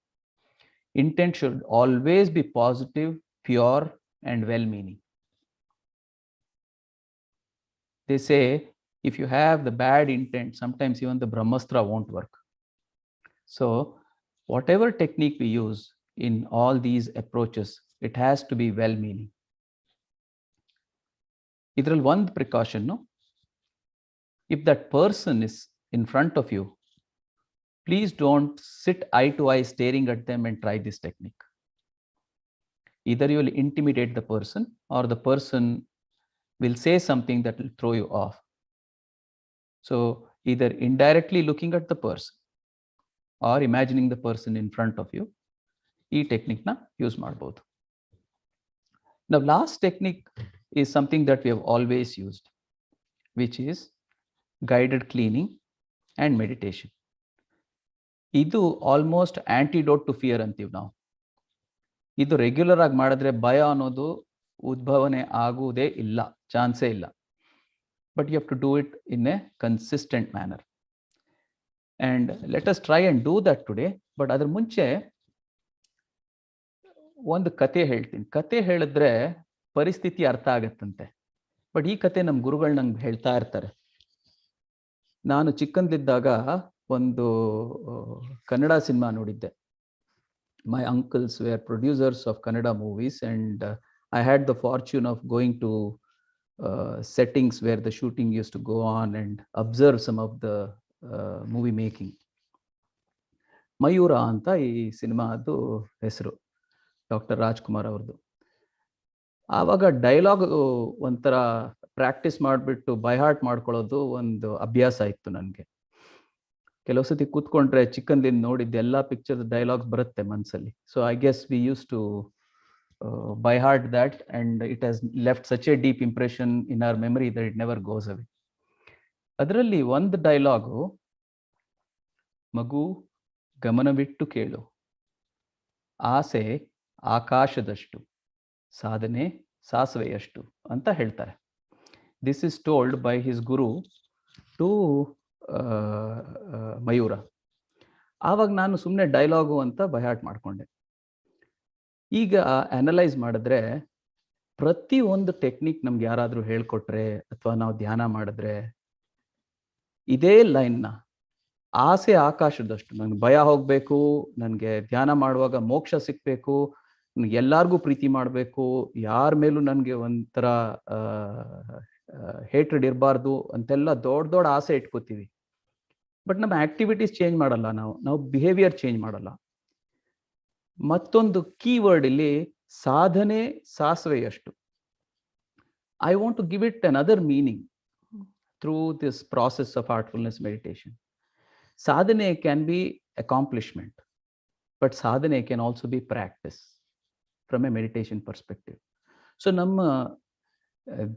Intent should always be positive, pure and well meaning. They say if you have the bad intent, sometimes even the brahmastra won't work. So whatever technique we use in all these approaches, it has to be well meaning. Idral one precaution, if that person is in front of you, please don't sit eye to eye staring at them and try this technique. Either you will intimidate the person or the person will say something that will throw you off. So either indirectly looking at the person or imagining the person in front of you, ee technique na use ಮಾಡಬಹುದು. Now, last technique is something that we have always used, which is guided cleaning and meditation. ಇದು almost antidote to fear ಅಂತೀವಿ ನಾವು. ಇದು regular ಆಗಿ ಮಾಡಿದ್ರೆ ಭಯ ಅನ್ನೋದು ಉದ್ಭವನೆ ಆಗುವುದೇ ಇಲ್ಲ, ಚಾನ್ಸೇ ಇಲ್ಲ. But you have to do it in a consistent manner. And let us try and do that today. ಬಟ್ ಅದ್ರ ಮುಂಚೆ ಒಂದು ಕತೆ ಹೇಳ್ತೀನಿ. ಕತೆ ಹೇಳಿದ್ರೆ ಪರಿಸ್ಥಿತಿ ಅರ್ಥ ಆಗತ್ತಂತೆ. ಬಟ್ ಈ ಕತೆ ನಮ್ಮ ಗುರುಗಳು ನಂಗೆ ಹೇಳ್ತಾ ಇರ್ತಾರೆ. ನಾನು ಚಿಕ್ಕಂದಿದ್ದಾಗ ಒಂದು ಕನ್ನಡ ಸಿನಿಮಾ ನೋಡಿದ್ದೆ. My uncles were producers of Kannada movies and I had the fortune of going to settings where the shooting use to go on and observe some of the movie making. Mayura ಅಂತ ಈ ಸಿನಿಮಾದು ಹೆಸರು, ಡಾಕ್ಟರ್ ರಾಜ್ಕುಮಾರ್ ಅವ್ರದ್ದು. ಆವಾಗ dialogue ಒಂಥರ practice ಮಾಡಿಬಿಟ್ಟು by heart ಮಾಡ್ಕೊಳ್ಳೋದು ಒಂದು ಅಭ್ಯಾಸ ಇತ್ತು ನನಗೆ. ಕೆಲವು ಸತಿ ಕೂತ್ಕೊಂಡ್ರೆ ಚಿಕ್ಕಂದಿಂದ ನೋಡಿದ್ದು ಎಲ್ಲ ಪಿಕ್ಚರ್ ಡೈಲಾಗ್ಸ್ ಬರುತ್ತೆ ಮನಸ್ಸಲ್ಲಿ. So I guess we use to by heart that and it has left such a deep impression in our memory that it never goes away. ಅದರಲ್ಲಿ ಒಂದು ಡೈಲಾಗು, ಮಗು ಗಮನವಿಟ್ಟು ಕೇಳು, ಆಸೆ ಆಕಾಶದಷ್ಟು, ಸಾಧನೆ ಸಾಸುವೆಯಷ್ಟು ಅಂತ ಹೇಳ್ತಾರೆ. This is told by his guru to Mayura. ಆವಾಗ ನಾನು ಸುಮ್ಮನೆ ಡೈಲಾಗು ಅಂತ ಬೈಹಾರ್ಟ್ ಮಾಡಿಕೊಂಡೆ. ಈಗ ಅನಲೈಸ್ ಮಾಡಿದ್ರೆ ಪ್ರತಿಯೊಂದು ಟೆಕ್ನಿಕ್ ನಮ್ಗೆ ಯಾರಾದರೂ ಹೇಳ್ಕೊಟ್ರೆ ಅಥವಾ ನಾವು ಧ್ಯಾನ ಮಾಡಿದ್ರೆ ಇದೇ ಲೈನ್ನ, ಆಸೆ ಆಕಾಶದಷ್ಟು, ನನಗೆ ಭಯ ಹೋಗಬೇಕು, ನನಗೆ ಧ್ಯಾನ ಮಾಡುವಾಗ ಮೋಕ್ಷ ಸಿಕ್ಕಬೇಕು, ನನಗೆ ಎಲ್ಲರಿಗೂ ಪ್ರೀತಿ ಮಾಡಬೇಕು, ಯಾರ ಮೇಲೂ ನನಗೆ ಒಂಥರ ಹೇಟ್ರೆಡ್ ಇರಬಾರ್ದು ಅಂತೆಲ್ಲ ದೊಡ್ಡ ದೊಡ್ಡ ಆಸೆ ಇಟ್ಕೋತೀವಿ. ಬಟ್ ನಮ್ಮ ಆಕ್ಟಿವಿಟೀಸ್ ಚೇಂಜ್ ಮಾಡಲ್ಲ, ನಾವು ಬಿಹೇವಿಯರ್ ಚೇಂಜ್ ಮಾಡಲ್ಲ. ಮತ್ತೊಂದು ಕೀವರ್ಡ್ ಇಲ್ಲಿ ಸಾಧನೆ ಸಾಸುವೆಯಷ್ಟು. I want to give it another meaning through this process of Heartfulness meditation. ಸಾಧನೆ ಕ್ಯಾನ್ ಬಿ ಅಕಾಂಪ್ಲಿಷ್ಮೆಂಟ್. ಬಟ್ ಸಾಧನೆ can also be practice from a meditation perspective. So ನಮ್ಮ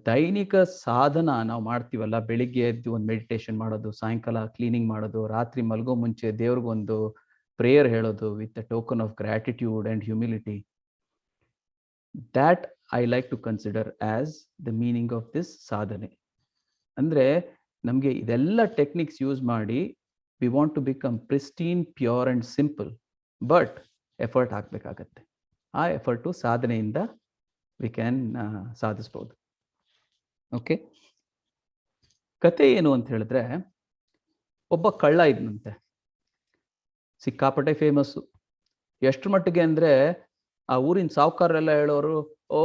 ದೈನಿಕ ಸಾಧನ ನಾವು ಮಾಡ್ತೀವಲ್ಲ, ಬೆಳಿಗ್ಗೆ ಎದ್ದು ಒಂದು ಮೆಡಿಟೇಷನ್ ಮಾಡೋದು, ಸಾಯಂಕಾಲ ಕ್ಲೀನಿಂಗ್ ಮಾಡೋದು, ರಾತ್ರಿ ಮಲಗೋ ಮುಂಚೆ ದೇವ್ರಿಗೊಂದು ಪ್ರೇಯರ್ ಹೇಳೋದು with a token of gratitude and humility, that I like to consider as the meaning of this ಸಾಧನೆ. ಅಂದರೆ ನಮಗೆ ಇದೆಲ್ಲ ಟೆಕ್ನಿಕ್ಸ್ ಯೂಸ್ ಮಾಡಿ we want to become pristine, pure and simple, but effort ಹಾಕಬೇಕಾಗತ್ತೆ. ಆ ಎಫರ್ಟು ಸಾಧನೆಯಿಂದ we can ಸಾಧಿಸ್ಬೋದು. Okay, ಕತೆ ಏನು ಅಂತ ಹೇಳಿದ್ರೆ, ಒಬ್ಬ ಕಳ್ಳ ಇದ್ನಂತೆ, ಸಿಕ್ಕಾಪಟ್ಟೆ ಫೇಮಸ್ಸು. ಎಷ್ಟು ಮಟ್ಟಿಗೆ ಅಂದರೆ ಆ ಊರಿನ ಸಾಹುಕಾರರೆಲ್ಲ ಹೇಳೋರು, ಓ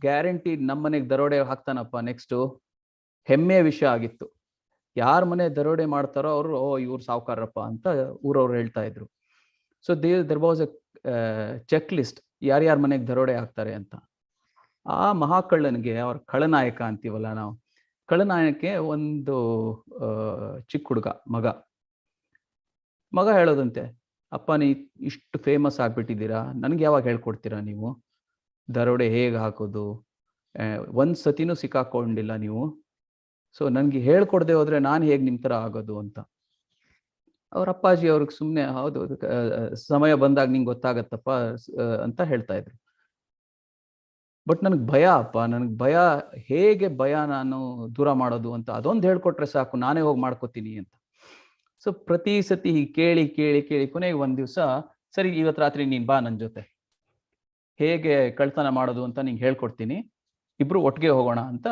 ಗ್ಯಾರಂಟಿ ನಮ್ಮನೆಗೆ ದರೋಡೆ ಹಾಕ್ತಾನಪ್ಪ ನೆಕ್ಸ್ಟು. ಹೆಮ್ಮೆಯ ವಿಷಯ ಆಗಿತ್ತು. ಯಾರ ಮನೆ ದರೋಡೆ ಮಾಡ್ತಾರೋ ಅವರು, ಓ ಇವ್ರು ಸಾಹುಕಾರಪ್ಪ ಅಂತ ಊರವ್ರು ಹೇಳ್ತಾ ಇದ್ರು. So there was a checklist, ಯಾರ್ಯಾರ ಮನೆಗೆ ದರೋಡೆ ಹಾಕ್ತಾರೆ ಅಂತ. ಆ ಮಹಾಕಳ್ಳನಿಗೆ, ಅವ್ರ ಖಳನಾಯಕ ಅಂತೀವಲ್ಲ ನಾವು, ಖಳನಾಯಕಕ್ಕೆ ಒಂದು ಚಿಕ್ಕ ಹುಡುಗ ಮಗ ಹೇಳೋದಂತೆ, ಅಪ್ಪ ನೀ ಇಷ್ಟು ಫೇಮಸ್ ಆಗಿಬಿಟ್ಟಿದ್ದೀರಾ, ನನಗೆ ಯಾವಾಗ ಹೇಳ್ಕೊಡ್ತೀರಾ ನೀವು ದರೋಡೆ ಹೇಗೆ ಹಾಕೋದು? ಒಂದು ಸತಿನೂ ಸಿಕ್ಕಾಕೊಂಡಿಲ್ಲ ನೀವು, ಸೊ ನನಗೆ ಹೇಳ್ಕೊಡದೆ ಹೋದರೆ ನಾನು ಹೇಗೆ ನಿಮ್ಮ ಥರ ಆಗೋದು ಅಂತ. ಅವ್ರ ಅಪ್ಪಾಜಿ ಅವ್ರಿಗೆ ಸುಮ್ಮನೆ, ಹೌದು ಸಮಯ ಬಂದಾಗ ನಿಂಗೆ ಗೊತ್ತಾಗತ್ತಪ್ಪ ಅಂತ ಹೇಳ್ತಾ ಇದ್ರು. ಬಟ್ ನನಗೆ ಭಯ ಅಪ್ಪ, ನನಗೆ ಭಯ, ಹೇಗೆ ಭಯ ನಾನು ದೂರ ಮಾಡೋದು ಅಂತ, ಅದೊಂದು ಹೇಳ್ಕೊಟ್ರೆ ಸಾಕು, ನಾನೇ ಹೋಗಿ ಮಾಡ್ಕೋತೀನಿ ಅಂತ. ಸೊ ಪ್ರತಿ ಸತಿ ಕೇಳಿ ಕೇಳಿ ಕೇಳಿ ಕೊನೆಗೆ ಒಂದು ದಿವಸ, ಸರಿ ಇವತ್ತು ರಾತ್ರಿ ನೀನು ಬಾ ನನ್ನ ಜೊತೆ, ಹೇಗೆ ಕಳ್ತನ ಮಾಡೋದು ಅಂತ ನಿಂಗೆ ಹೇಳ್ಕೊಡ್ತೀನಿ, ಇಬ್ರು ಒಟ್ಟಿಗೆ ಹೋಗೋಣ ಅಂತ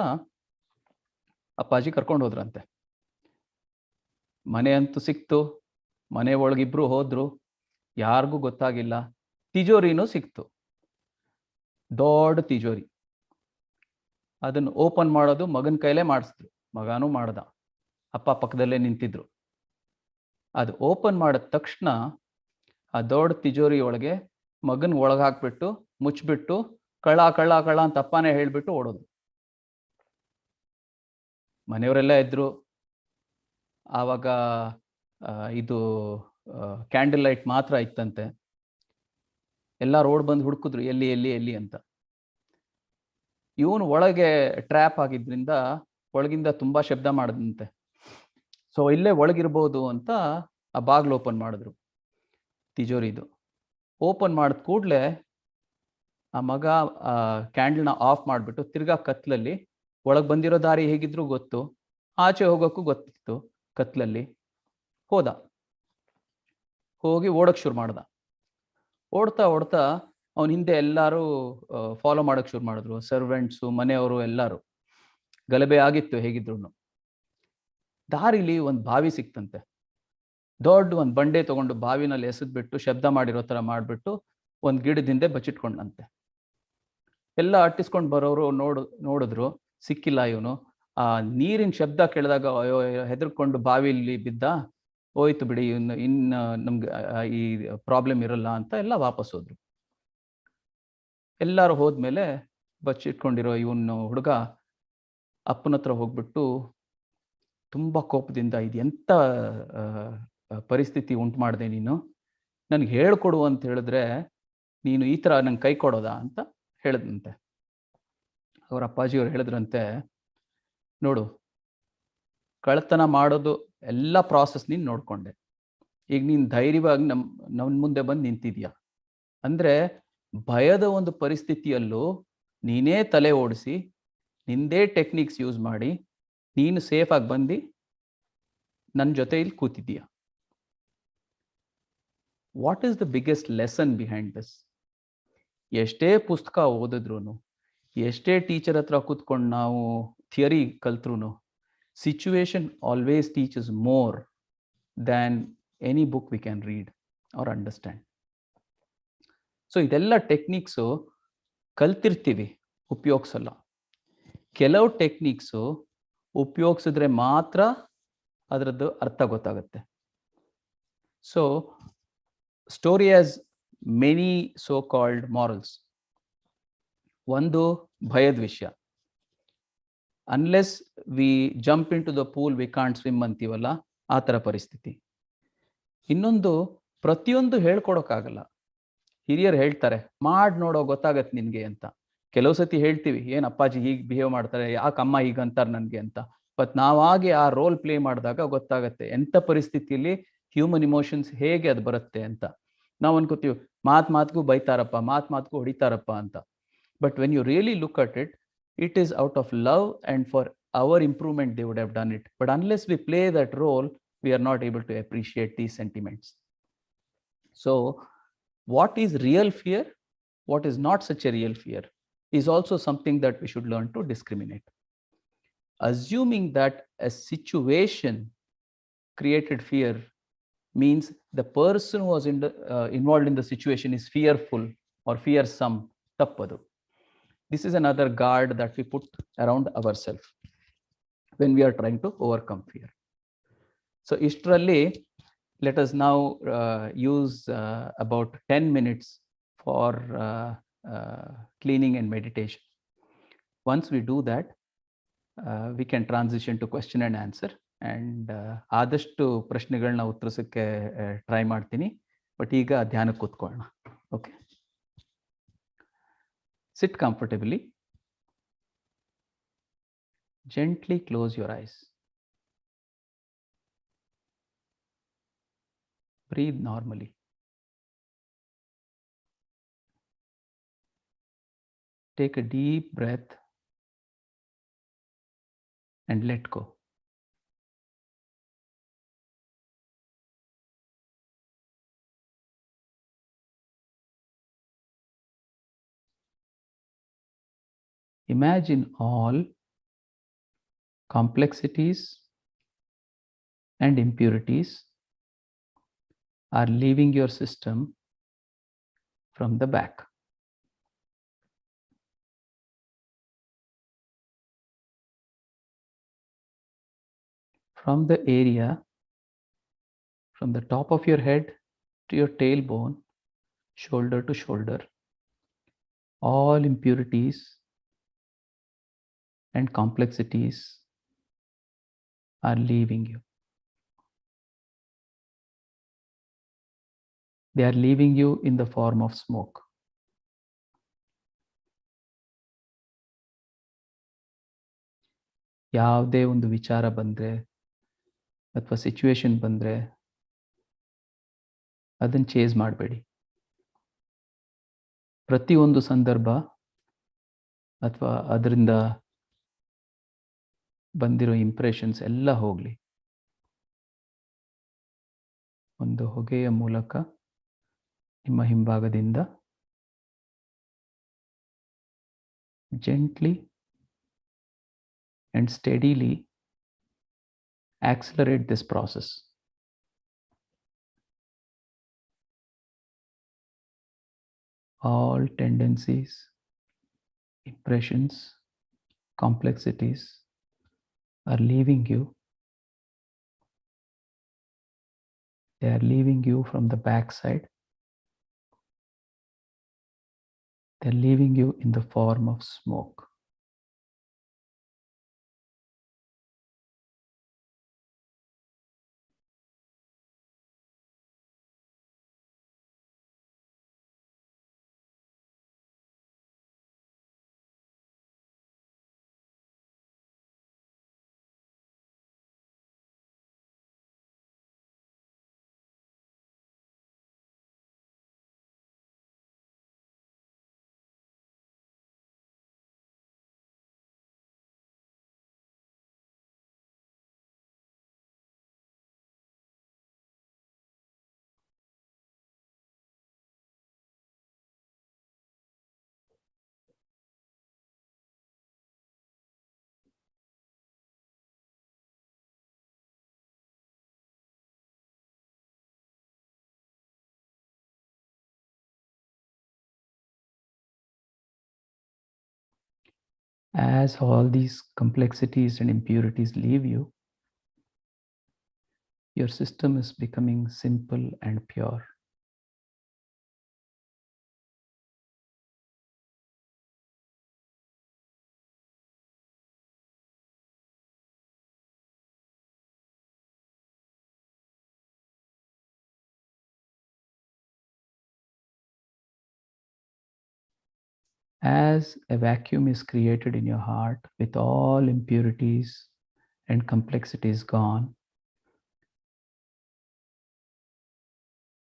ಅಪ್ಪಾಜಿ ಕರ್ಕೊಂಡು ಹೋದ್ರಂತೆ. ಮನೆ ಅಂತೂ ಸಿಕ್ತು, ಮನೆ ಒಳಗಿಬ್ರು ಹೋದ್ರು, ಯಾರಿಗೂ ಗೊತ್ತಾಗಿಲ್ಲ. ತಿಜೋರಿನೂ ಸಿಕ್ತು, ದೊಡ್ಡ ತಿಜೋರಿ. ಅದನ್ನು ಓಪನ್ ಮಾಡೋದು ಮಗನ ಕೈಲೇ ಮಾಡಿಸಿದ್ರು, ಮಗನೂ ಮಾಡ್ದ, ಅಪ್ಪ ಪಕ್ಕದಲ್ಲೇ ನಿಂತಿದ್ರು. ಅದು ಓಪನ್ ಮಾಡಿದ ತಕ್ಷಣ ಆ ದೊಡ್ಡ ತಿಜೋರಿ ಒಳಗೆ ಮಗನ ಒಳಗೆ ಹಾಕ್ಬಿಟ್ಟು ಮುಚ್ಚಿಬಿಟ್ಟು ಕಳ್ಳ ಕಳ್ಳ ಕಳ್ಳ ಅಂತ ಅಪ್ಪನೇ ಹೇಳ್ಬಿಟ್ಟು ಓಡೋದು. ಮನೆಯವರೆಲ್ಲ ಇದ್ರು. ಆವಾಗ ಇದು ಕ್ಯಾಂಡಲ್ ಲೈಟ್ ಮಾತ್ರ ಇತ್ತಂತೆ. ಎಲ್ಲ ರೋಡ್ ಬಂದು ಹುಡುಕಿದ್ರು, ಎಲ್ಲಿ ಎಲ್ಲಿ ಎಲ್ಲಿ ಅಂತ. ಇವನು ಒಳಗೆ ಟ್ರ್ಯಾಪ್ ಆಗಿದ್ರಿಂದ ಒಳಗಿಂದ ತುಂಬಾ ಶಬ್ದ ಮಾಡಿದಂತೆ. ಸೊ ಇಲ್ಲೇ ಒಳಗಿರ್ಬೋದು ಅಂತ ಆ ಬಾಗ್ಲು ಓಪನ್ ಮಾಡಿದ್ರು, ತಿಜೋರಿದು. ಓಪನ್ ಮಾಡಿದ ಕೂಡಲೇ ಆ ಮಗ ಕ್ಯಾಂಡಲ್ನ ಆಫ್ ಮಾಡಿಬಿಟ್ಟು ತಿರ್ಗಾ ಕತ್ಲಲ್ಲಿ, ಒಳಗೆ ಬಂದಿರೋ ದಾರಿ ಹೇಗಿದ್ರು ಗೊತ್ತು, ಆಚೆ ಹೋಗೋಕ್ಕೂ ಗೊತ್ತಿತ್ತು, ಕತ್ಲಲ್ಲಿ ಹೋದ. ಹೋಗಿ ಓಡೋಕ್ಕೆ ಶುರು ಮಾಡ್ದ. ಓಡ್ತಾ ಓಡ್ತಾ ಅವನ ಹಿಂದೆ ಎಲ್ಲರೂ ಫಾಲೋ ಮಾಡೋಕ್ಕೆ ಶುರು ಮಾಡಿದ್ರು, ಸರ್ವೆಂಟ್ಸು, ಮನೆಯವರು ಎಲ್ಲರೂ. ಗಲಭೆ ಆಗಿತ್ತು ಹೇಗಿದ್ರು. ದಾರಿಲಿ ಒಂದು ಬಾವಿ ಸಿಕ್ತಂತೆ. ದೊಡ್ಡ ಒಂದು ಬಂಡೆ ತಗೊಂಡು ಬಾವಿನಲ್ಲಿ ಎಸೆದ್ಬಿಟ್ಟು ಶಬ್ದ ಮಾಡಿರೋ ಥರ ಮಾಡಿಬಿಟ್ಟು ಒಂದು ಗಿಡದ ಹಿಂದೆ ಬಚ್ಚಿಟ್ಕೊಂಡಂತೆ. ಎಲ್ಲ ಅಟ್ಟಿಸ್ಕೊಂಡು ಬರೋರು ನೋಡಿದ್ರು, ಸಿಕ್ಕಿಲ್ಲ ಇವನು. ಆ ನೀರಿನ ಶಬ್ದ ಕೇಳಿದಾಗ ಅಯ್ಯೋ ಹೆದರ್ಕೊಂಡು ಬಾವಿಲಿ ಬಿದ್ದ, ಹೋಯ್ತು ಬಿಡಿ ಇನ್ನು ನಮ್ಗೆ ಈ ಪ್ರಾಬ್ಲಮ್ ಇರಲ್ಲ ಅಂತ ಎಲ್ಲ ವಾಪಸ್ ಹೋದ್ರು. ಎಲ್ಲರೂ ಹೋದ್ಮೇಲೆ ಬಚ್ಚಿಟ್ಕೊಂಡಿರೋ ಇವನು ಹುಡುಗ ಅಪ್ಪನ ಹತ್ರ ಹೋಗ್ಬಿಟ್ಟು ತುಂಬ ಕೋಪದಿಂದ, ಇದು ಎಂಥ ಪರಿಸ್ಥಿತಿ ಉಂಟು ಮಾಡಿದೆ ನೀನು, ನನಗೆ ಹೇಳ್ಕೊಡು ಅಂತ ಹೇಳಿದ್ರೆ ನೀನು ಈ ಥರ ನಂಗೆ ಕೈ ಕೊಡೋದಾ ಅಂತ ಹೇಳಿದಂತೆ. ಅವ್ರ ಅಪ್ಪಾಜಿಯವ್ರು ಹೇಳಿದ್ರಂತೆ, ನೋಡು, ಕಳ್ತನ ಮಾಡೋದು ಎಲ್ಲ ಪ್ರಾಸೆಸ್ ನೀನು ನೋಡ್ಕೊಂಡೆ, ಈಗ ನೀನು ಧೈರ್ಯವಾಗಿ ನಮ್ಮ ಮುಂದೆ ಬಂದು ನಿಂತಿದ್ಯಾ ಅಂದರೆ ಭಯದ ಒಂದು ಪರಿಸ್ಥಿತಿಯಲ್ಲೂ ನೀನೇ ತಲೆ ಓಡಿಸಿ ನಿಂದೇ ಟೆಕ್ನಿಕ್ಸ್ ಯೂಸ್ ಮಾಡಿ ನೀನು ಸೇಫಾಗಿ ಬಂದು ನನ್ನ ಜೊತೆ ಇಲ್ಲಿ ಕೂತಿದ್ದೀಯ. What is the biggest lesson behind this? ಎಷ್ಟೇ ಪುಸ್ತಕ ಓದಿದ್ರು, ಎಷ್ಟೇ ಟೀಚರ್ ಹತ್ರ ಕೂತ್ಕೊಂಡು ನಾವು ಥಿಯರಿ ಕಲ್ತ್ರು, situation always teaches more than any book we can read or understand. So ಇದೆಲ್ಲ ಟೆಕ್ನಿಕ್ಸು ಕಲ್ತಿರ್ತೀವಿ, ಉಪಯೋಗಿಸಲ್ಲ. ಕೆಲವು ಟೆಕ್ನಿಕ್ಸು ಉಪಯೋಗಿಸಿದ್ರೆ ಮಾತ್ರ ಅದರದ್ದು ಅರ್ಥ ಗೊತ್ತಾಗುತ್ತೆ. So story has many so called morals. ಒಂದು ಭಯದ ವಿಷಯ, unless we jump into the pool we can't swim ಅಂತೀವಲ್ಲ, ಆ ಥರ ಪರಿಸ್ಥಿತಿ. ಇನ್ನೊಂದು, ಪ್ರತಿಯೊಂದು ಹೇಳ್ಕೊಡೋಕ್ಕಾಗಲ್ಲ. ಹಿರಿಯರು ಹೇಳ್ತಾರೆ, ಮಾಡ್ ನೋಡೋ ಗೊತ್ತಾಗತ್ತೆ ನಿನ್ಗೆ ಅಂತ. ಕೆಲವು ಸತಿ ಹೇಳ್ತೀವಿ, ಏನ್ ಅಪ್ಪಾಜಿ ಹೀಗೆ ಬಿಹೇವ್ ಮಾಡ್ತಾರೆ, ಯಾಕೆ ಅಮ್ಮ ಹೀಗೆ ಅಂತಾರೆ ನನ್ಗೆ ಅಂತ. ಬಟ್ ನಾವಾಗೆ ಆ ರೋಲ್ ಪ್ಲೇ ಮಾಡಿದಾಗ ಗೊತ್ತಾಗತ್ತೆ ಎಂಥ ಪರಿಸ್ಥಿತಿಯಲ್ಲಿ ಹ್ಯೂಮನ್ ಇಮೋಷನ್ಸ್ ಹೇಗೆ ಅದು ಬರುತ್ತೆ ಅಂತ. ನಾವು ಅನ್ಕೋತೀವಿ ಮಾತ್ಗೂ ಬೈತಾರಪ್ಪ, ಮಾತ್ಗೂ ಹೊಡಿತಾರಪ್ಪ ಅಂತ. But when you really look at it, it is out of love and for our improvement they would have done it. But unless we play that role, we are not able to appreciate these sentiments. So what is real fear, what is not such a real fear, is also something that we should learn to discriminate. Assuming that a situation created fear means the person who was involved in the situation is fearful or fearsome, tappadu. This is another guard that we put around ourselves when we are trying to overcome fear. So ishtralli, let us now use about 10 minutes for cleaning and meditation. Once we do that, we can transition to question and answer. And ಆದಷ್ಟು ಪ್ರಶ್ನೆಗಳನ್ನ ಉತ್ತರಿಸಕ್ಕೆ try ಮಾಡ್ತೀನಿ. But ಈಗ ಧ್ಯಾನಕ್ಕೆ ಕೂತ್ಕೊಳ್ಳೋಣ. Okay, sit comfortably. Gently close your eyes. Breathe normally. Take a deep breath and let go. Imagine all complexities and impurities are leaving your system from the back. From the area, from the top of your head to your tailbone, shoulder to shoulder, all impurities and complexities are leaving you. They are leaving you in the form of smoke. ಯಾವುದೇ ಒಂದು ವಿಚಾರ ಬಂದರೆ ಅಥವಾ situation ಬಂದರೆ ಅದನ್ನು chase ಮಾಡಬೇಡಿ. ಪ್ರತಿಯೊಂದು ಸಂದರ್ಭ ಅಥವಾ ಅದರಿಂದ ಬಂದಿರೋ ಇಂಪ್ರೆಷನ್ಸ್ ಎಲ್ಲ ಹೋಗಲಿ. ಒಂದು ಹೊಗೆಯ ಮೂಲಕ ನಿಮ್ಮ ಹಿಂಭಾಗದಿಂದ gently and steadily accelerate this process. All tendencies, impressions, complexities are leaving you. They are leaving you from the backside. They are leaving you in the form of smoke. As all these complexities and impurities leave you, your system is becoming simple and pure. As a vacuum is created in your heart with all impurities and complexities gone,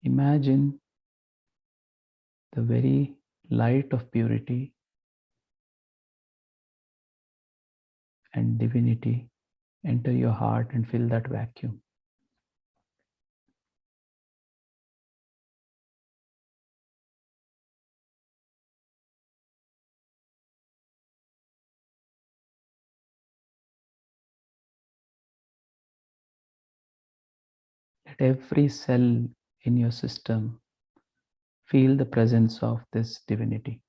imagine the very light of purity and divinity enter your heart and fill that vacuum. Let every cell in your system feel the presence of this divinity.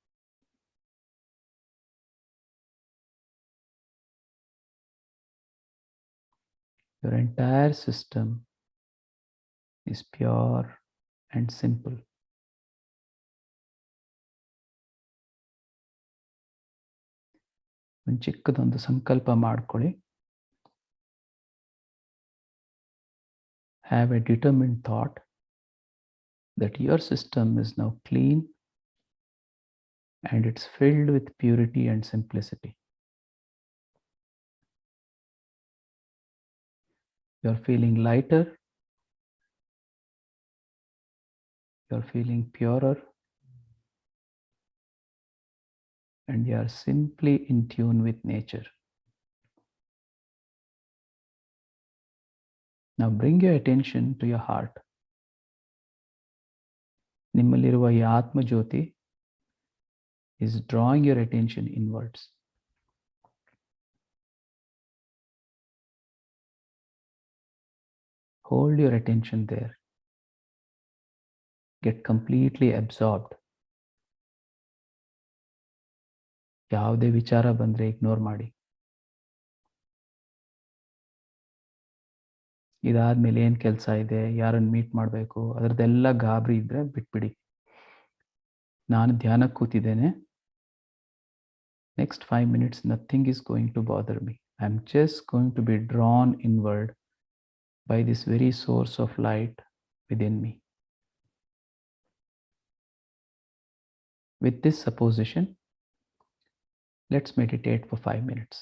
Your entire system is pure and simple. ಒಂದು ಚಿಕ್ಕದೊಂದು ಸಂಕಲ್ಪ ಮಾಡ್ಕೊಳ್ಳಿ. Have a determined thought that your system is now clean and it's filled with purity and simplicity. You're feeling lighter, you're feeling purer, and you are simply in tune with nature. Now bring your attention to your heart. ನಿಮ್ಮಲ್ಲಿರುವ ಈ ಆತ್ಮ ಜ್ಯೋತಿ is drawing your attention inwards. Hold your attention there. Get completely absorbed. ಯಾವುದೇ ವಿಚಾರ ಬಂದರೆ ignore ಮಾಡಿ. ಇದಾದ್ಮೇಲೆ ಏನು ಕೆಲಸ ಇದೆ, ಯಾರನ್ನು ಮೀಟ್ ಮಾಡಬೇಕು, ಅದರದ್ದೆಲ್ಲ ಗಾಬರಿ ಇದ್ರೆ ಬಿಟ್ಬಿಡಿ. ನಾನು ಧ್ಯಾನಕ್ಕೆ ಕೂತಿದ್ದೇನೆ. Next 5 minutes, nothing is going to bother me. I'm just going to be drawn inward by this very source of light within me. With this supposition, let's meditate for 5 minutes.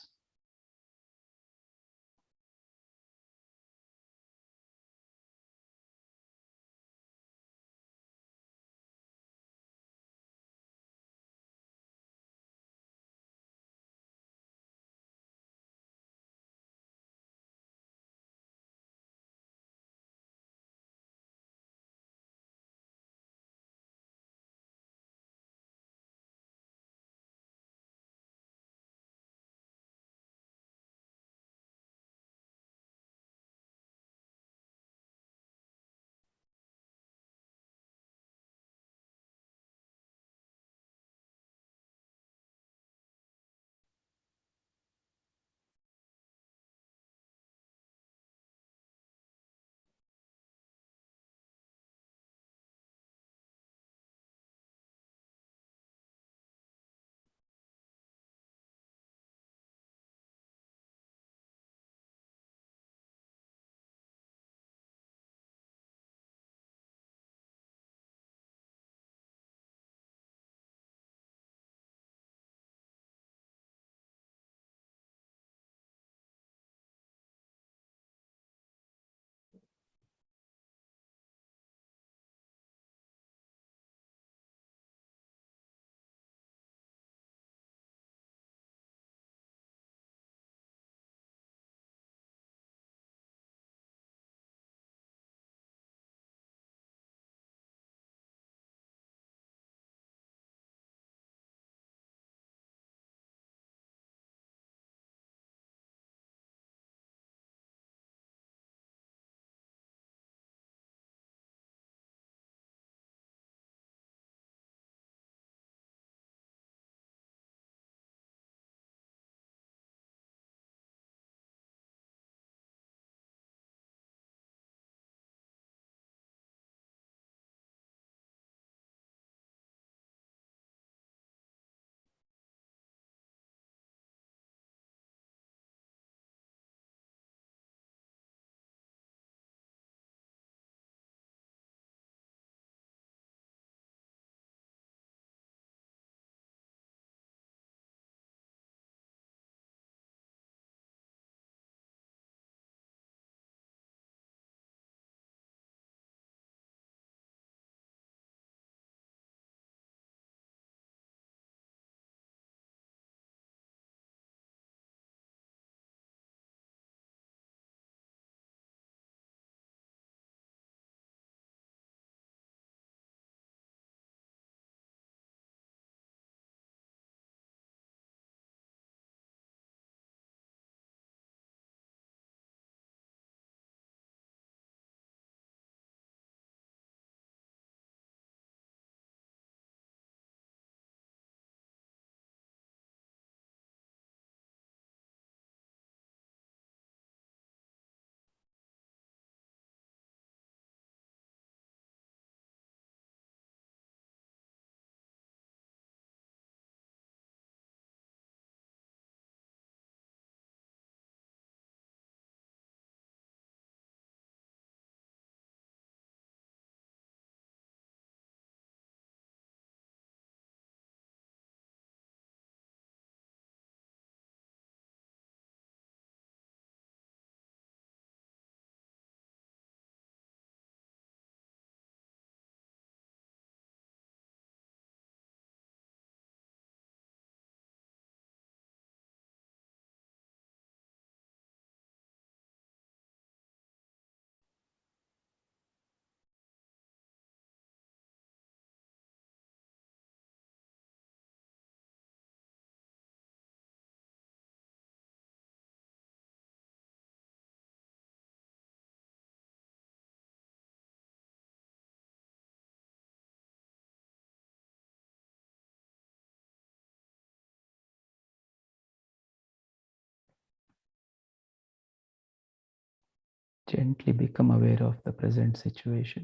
Gently become aware of the present situation.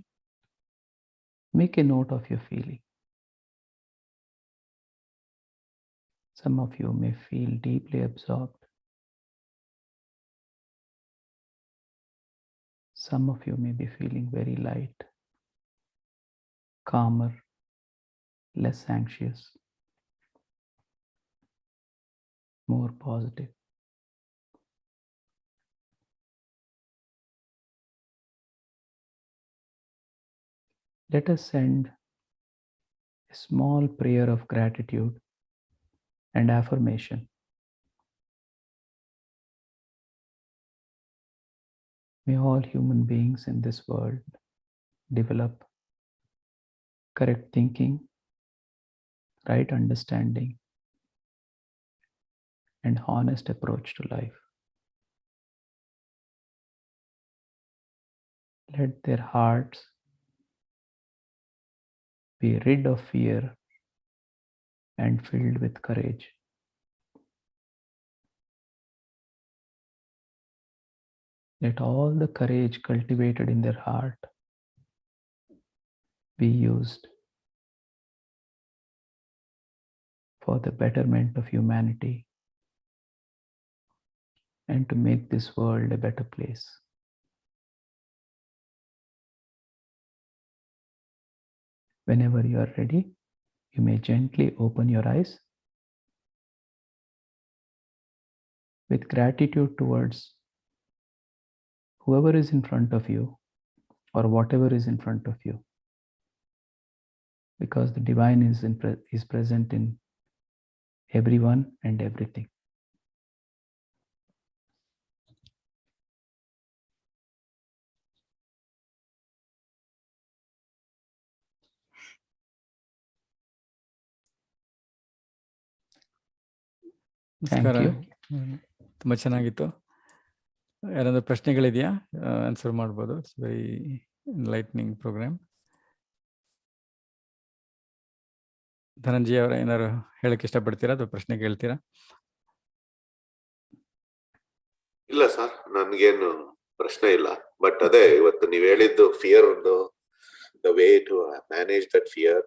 Make a note of your feeling. Some of you may feel deeply absorbed. Some of you may be feeling very light, calmer, less anxious, more positive. Let us send a small prayer of gratitude and affirmation. May all human beings in this world develop correct thinking, right understanding, and honest approach to life. Let their hearts be rid of fear and filled with courage. Let all the courage cultivated in their heart be used for the betterment of humanity and to make this world a better place. Whenever you are ready, you may gently open your eyes. With gratitude towards whoever is in front of you or whatever is in front of you, because the divine is present in everyone and everything. ನಮಸ್ಕಾರ. Thank you. ತುಂಬ ಚೆನ್ನಾಗಿತ್ತು. ಯಾರಾದ್ರೂ ಪ್ರಶ್ನೆಗಳಿದೆಯಾ? Answer ಮಾಡ್ಬೋದು. It's very enlightening programme. Dhananjaya ಅವರ ಏನಾದ್ರು ಹೇಳಕ್ ಇಷ್ಟಪಡ್ತೀರಾ ಅಥವಾ ಪ್ರಶ್ನೆ ಕೇಳ್ತೀರಾ? ಇಲ್ಲ ಸರ್, ನನ್ಗೇನು ಪ್ರಶ್ನೆ ಇಲ್ಲ. ಬಟ್ ಅದೇ ಇವತ್ತು ನೀವ್ ಹೇಳಿದ್ದು fear, the way to manage that fear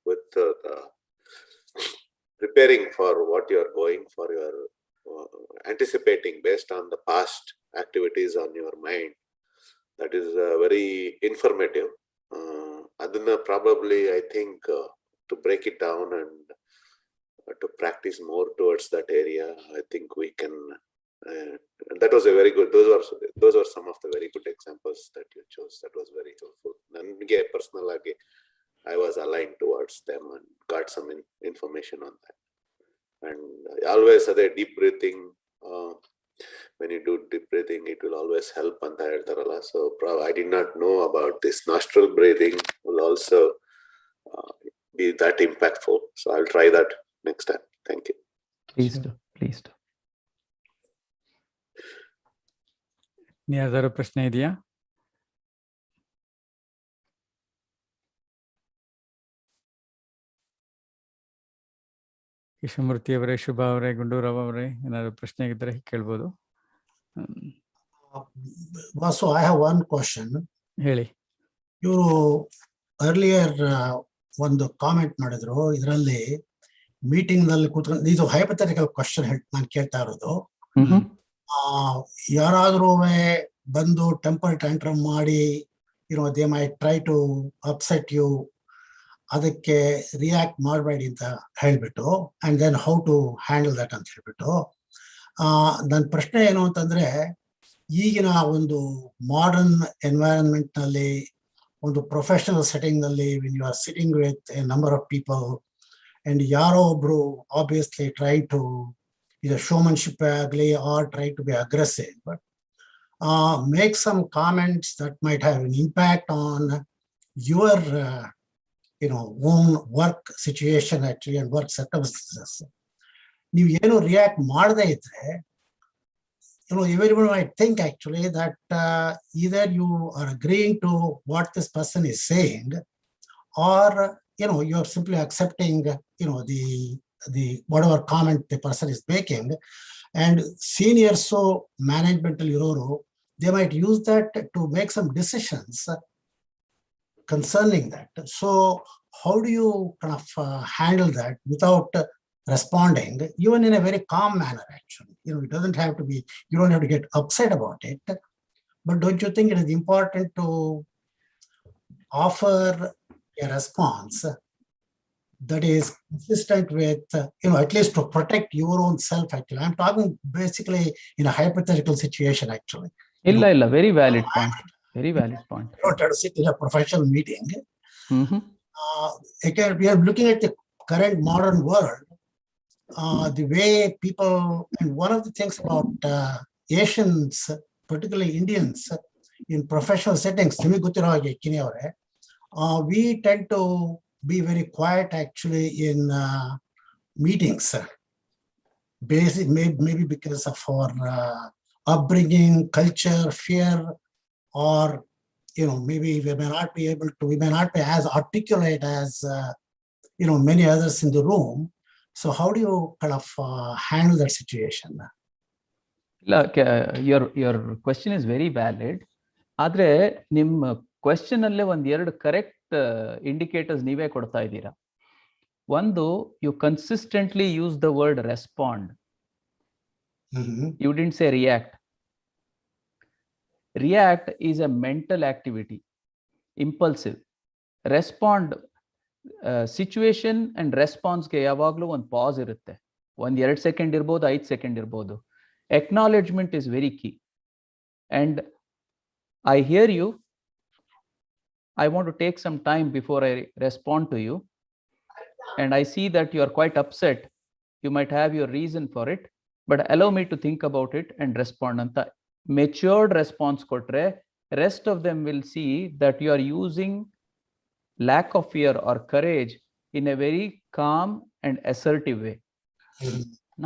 with preparing for what you are going for, you are anticipating based on the past activities on your mind. That is very informative. Adana probably, I think, to break it down and to practice more towards that area, I think we can. That was a very good. Those were some of the very good examples that you chose. That was very helpful. Nange personally, I was aligned towards them and got some information on that. And always other deep breathing, when you do deep breathing, it will always help anta heltaralla. So I did not know about this nostril breathing will also be that impactful. So I'll try that next time. Thank you. Please do. Please do. ಯಾವ್ದಾದ್ರು ಪ್ರಶ್ನೆ ಇದೆಯಾ? ಕೃಷ್ಣಮೂರ್ತಿ ಅವರೇ, ಶುಭಾ ಅವರೇ, ಗುಂಡೂರಾವ್ ಅವರೇ, ಏನಾದ್ರು ಪ್ರಶ್ನೆ ಇದ್ರೆ ಕೇಳ್ಬೋದು. Vasu, I have one question. ಹೇಳಿ. ಇವರು ಅರ್ಲಿಯರ್ ಒಂದು ಕಾಮೆಂಟ್ ಮಾಡಿದ್ರು, ಇದರಲ್ಲಿ ಮೀಟಿಂಗ್ ನಲ್ಲಿ ಕೂತ್ಕೊಂಡು, ಇದು ಹೈಪಥೆಟಿಕಲ್ ಕ್ವಶನ್ ನಾನು ಕೇಳ್ತಾ ಇರೋದು. ಯಾರಾದ್ರೂ ಬಂದು ಟೆಂಪರ್ ಟ್ಯಾಂಟ್ರಮ್ ಮಾಡಿ, they may try to upset you, ಅದಕ್ಕೆ ರಿಯಾಕ್ಟ್ ಮಾಡಬೇಡಿ ಅಂತ ಹೇಳ್ಬಿಟ್ಟು, and then how to handle that ಅಂತ ಹೇಳ್ಬಿಟ್ಟು, ನನ್ನ ಪ್ರಶ್ನೆ ಏನು ಅಂತಂದ್ರೆ, ಈಗಿನ ಒಂದು ಮಾಡರ್ನ್ ಎನ್ವೈರನ್ಮೆಂಟ್ ನಲ್ಲಿ, ಒಂದು ಪ್ರೊಫೆಷನಲ್ ಸೆಟ್ಟಿಂಗ್ ನಲ್ಲಿ, when you are sitting with a number of people and ಯಾರೋ ಒಬ್ರು ಆಬ್ವಿಯಸ್ಲಿ ಟ್ರೈ ಟು ಇದು ಶೋಮನ್ಶಿಪ್ ಆಗಲಿ or try to be aggressive, but make some comments that might have an impact on your own work situation actually and work circumstances. ನೀವು ಏನು react ಮಾಡದೇ ಇದ್ರೆ, everyone might think actually that either you are agreeing to what this person is saying, or you are simply accepting the whatever comment the person is making. And seniors, so management iroru they might use that to make some decisions concerning that. So how do you kind of handle that without responding, even in a very calm manner, actually? It doesn't have to be, you don't have to get upset about it, but don't you think it is important to offer a response that is consistent with, at least to protect your own self, actually? I'm talking basically in a hypothetical situation, actually. Illa, very valid point. Very valid point. You don't have to sit in a professional meeting. Mm-hmm. Again, we are looking at the current modern world, the way people, and one of the things about Asians, particularly Indians, in professional settings, we tend to be very quiet actually in meetings. Basic, maybe because of our upbringing, culture, fear, or maybe we may not be as articulate as many others in the room. So how do you kind of handle that situation? Your question is very valid. ಆದ್ರೆ ನಿಮ್ಮ question ಅಲ್ಲೇ ಒಂದೆರಡು correct indicators ನೀವೇ ಕೊಡ್ತಾ ಇದ್ದೀರಾ. ಒಂದು, you consistently use the word respond. You didn't say react. React is a mental activity, impulsive. Respond, situation and response ಗೆ ಯಾವಾಗಲೂ ಒಂದು ಪಾಸ್ ಇರುತ್ತೆ. 1-2 ಸೆಕೆಂಡ್ ಇರ್ಬೋದು, 5 ಸೆಕೆಂಡ್ ಇರ್ಬೋದು. Acknowledgement is very key. And I hear you. I want to take some time before I respond to you. And I see that you are quite upset. You might have your reason for it, but allow me to think about it and respond. Anta matured response kotre, rest of them will see that you are using lack of fear or courage in a very calm and assertive way.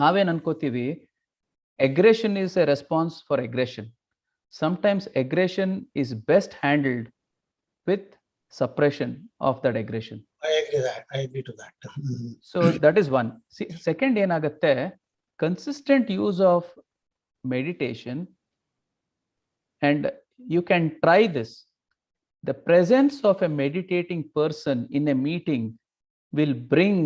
Naven ankotivi, aggression is a response for aggression. Sometimes aggression is best handled with suppression of that aggression. I agree to that. So that is one. Second, enagatte, consistent use of meditation, and you can try this. The presence of a meditating person in a meeting will bring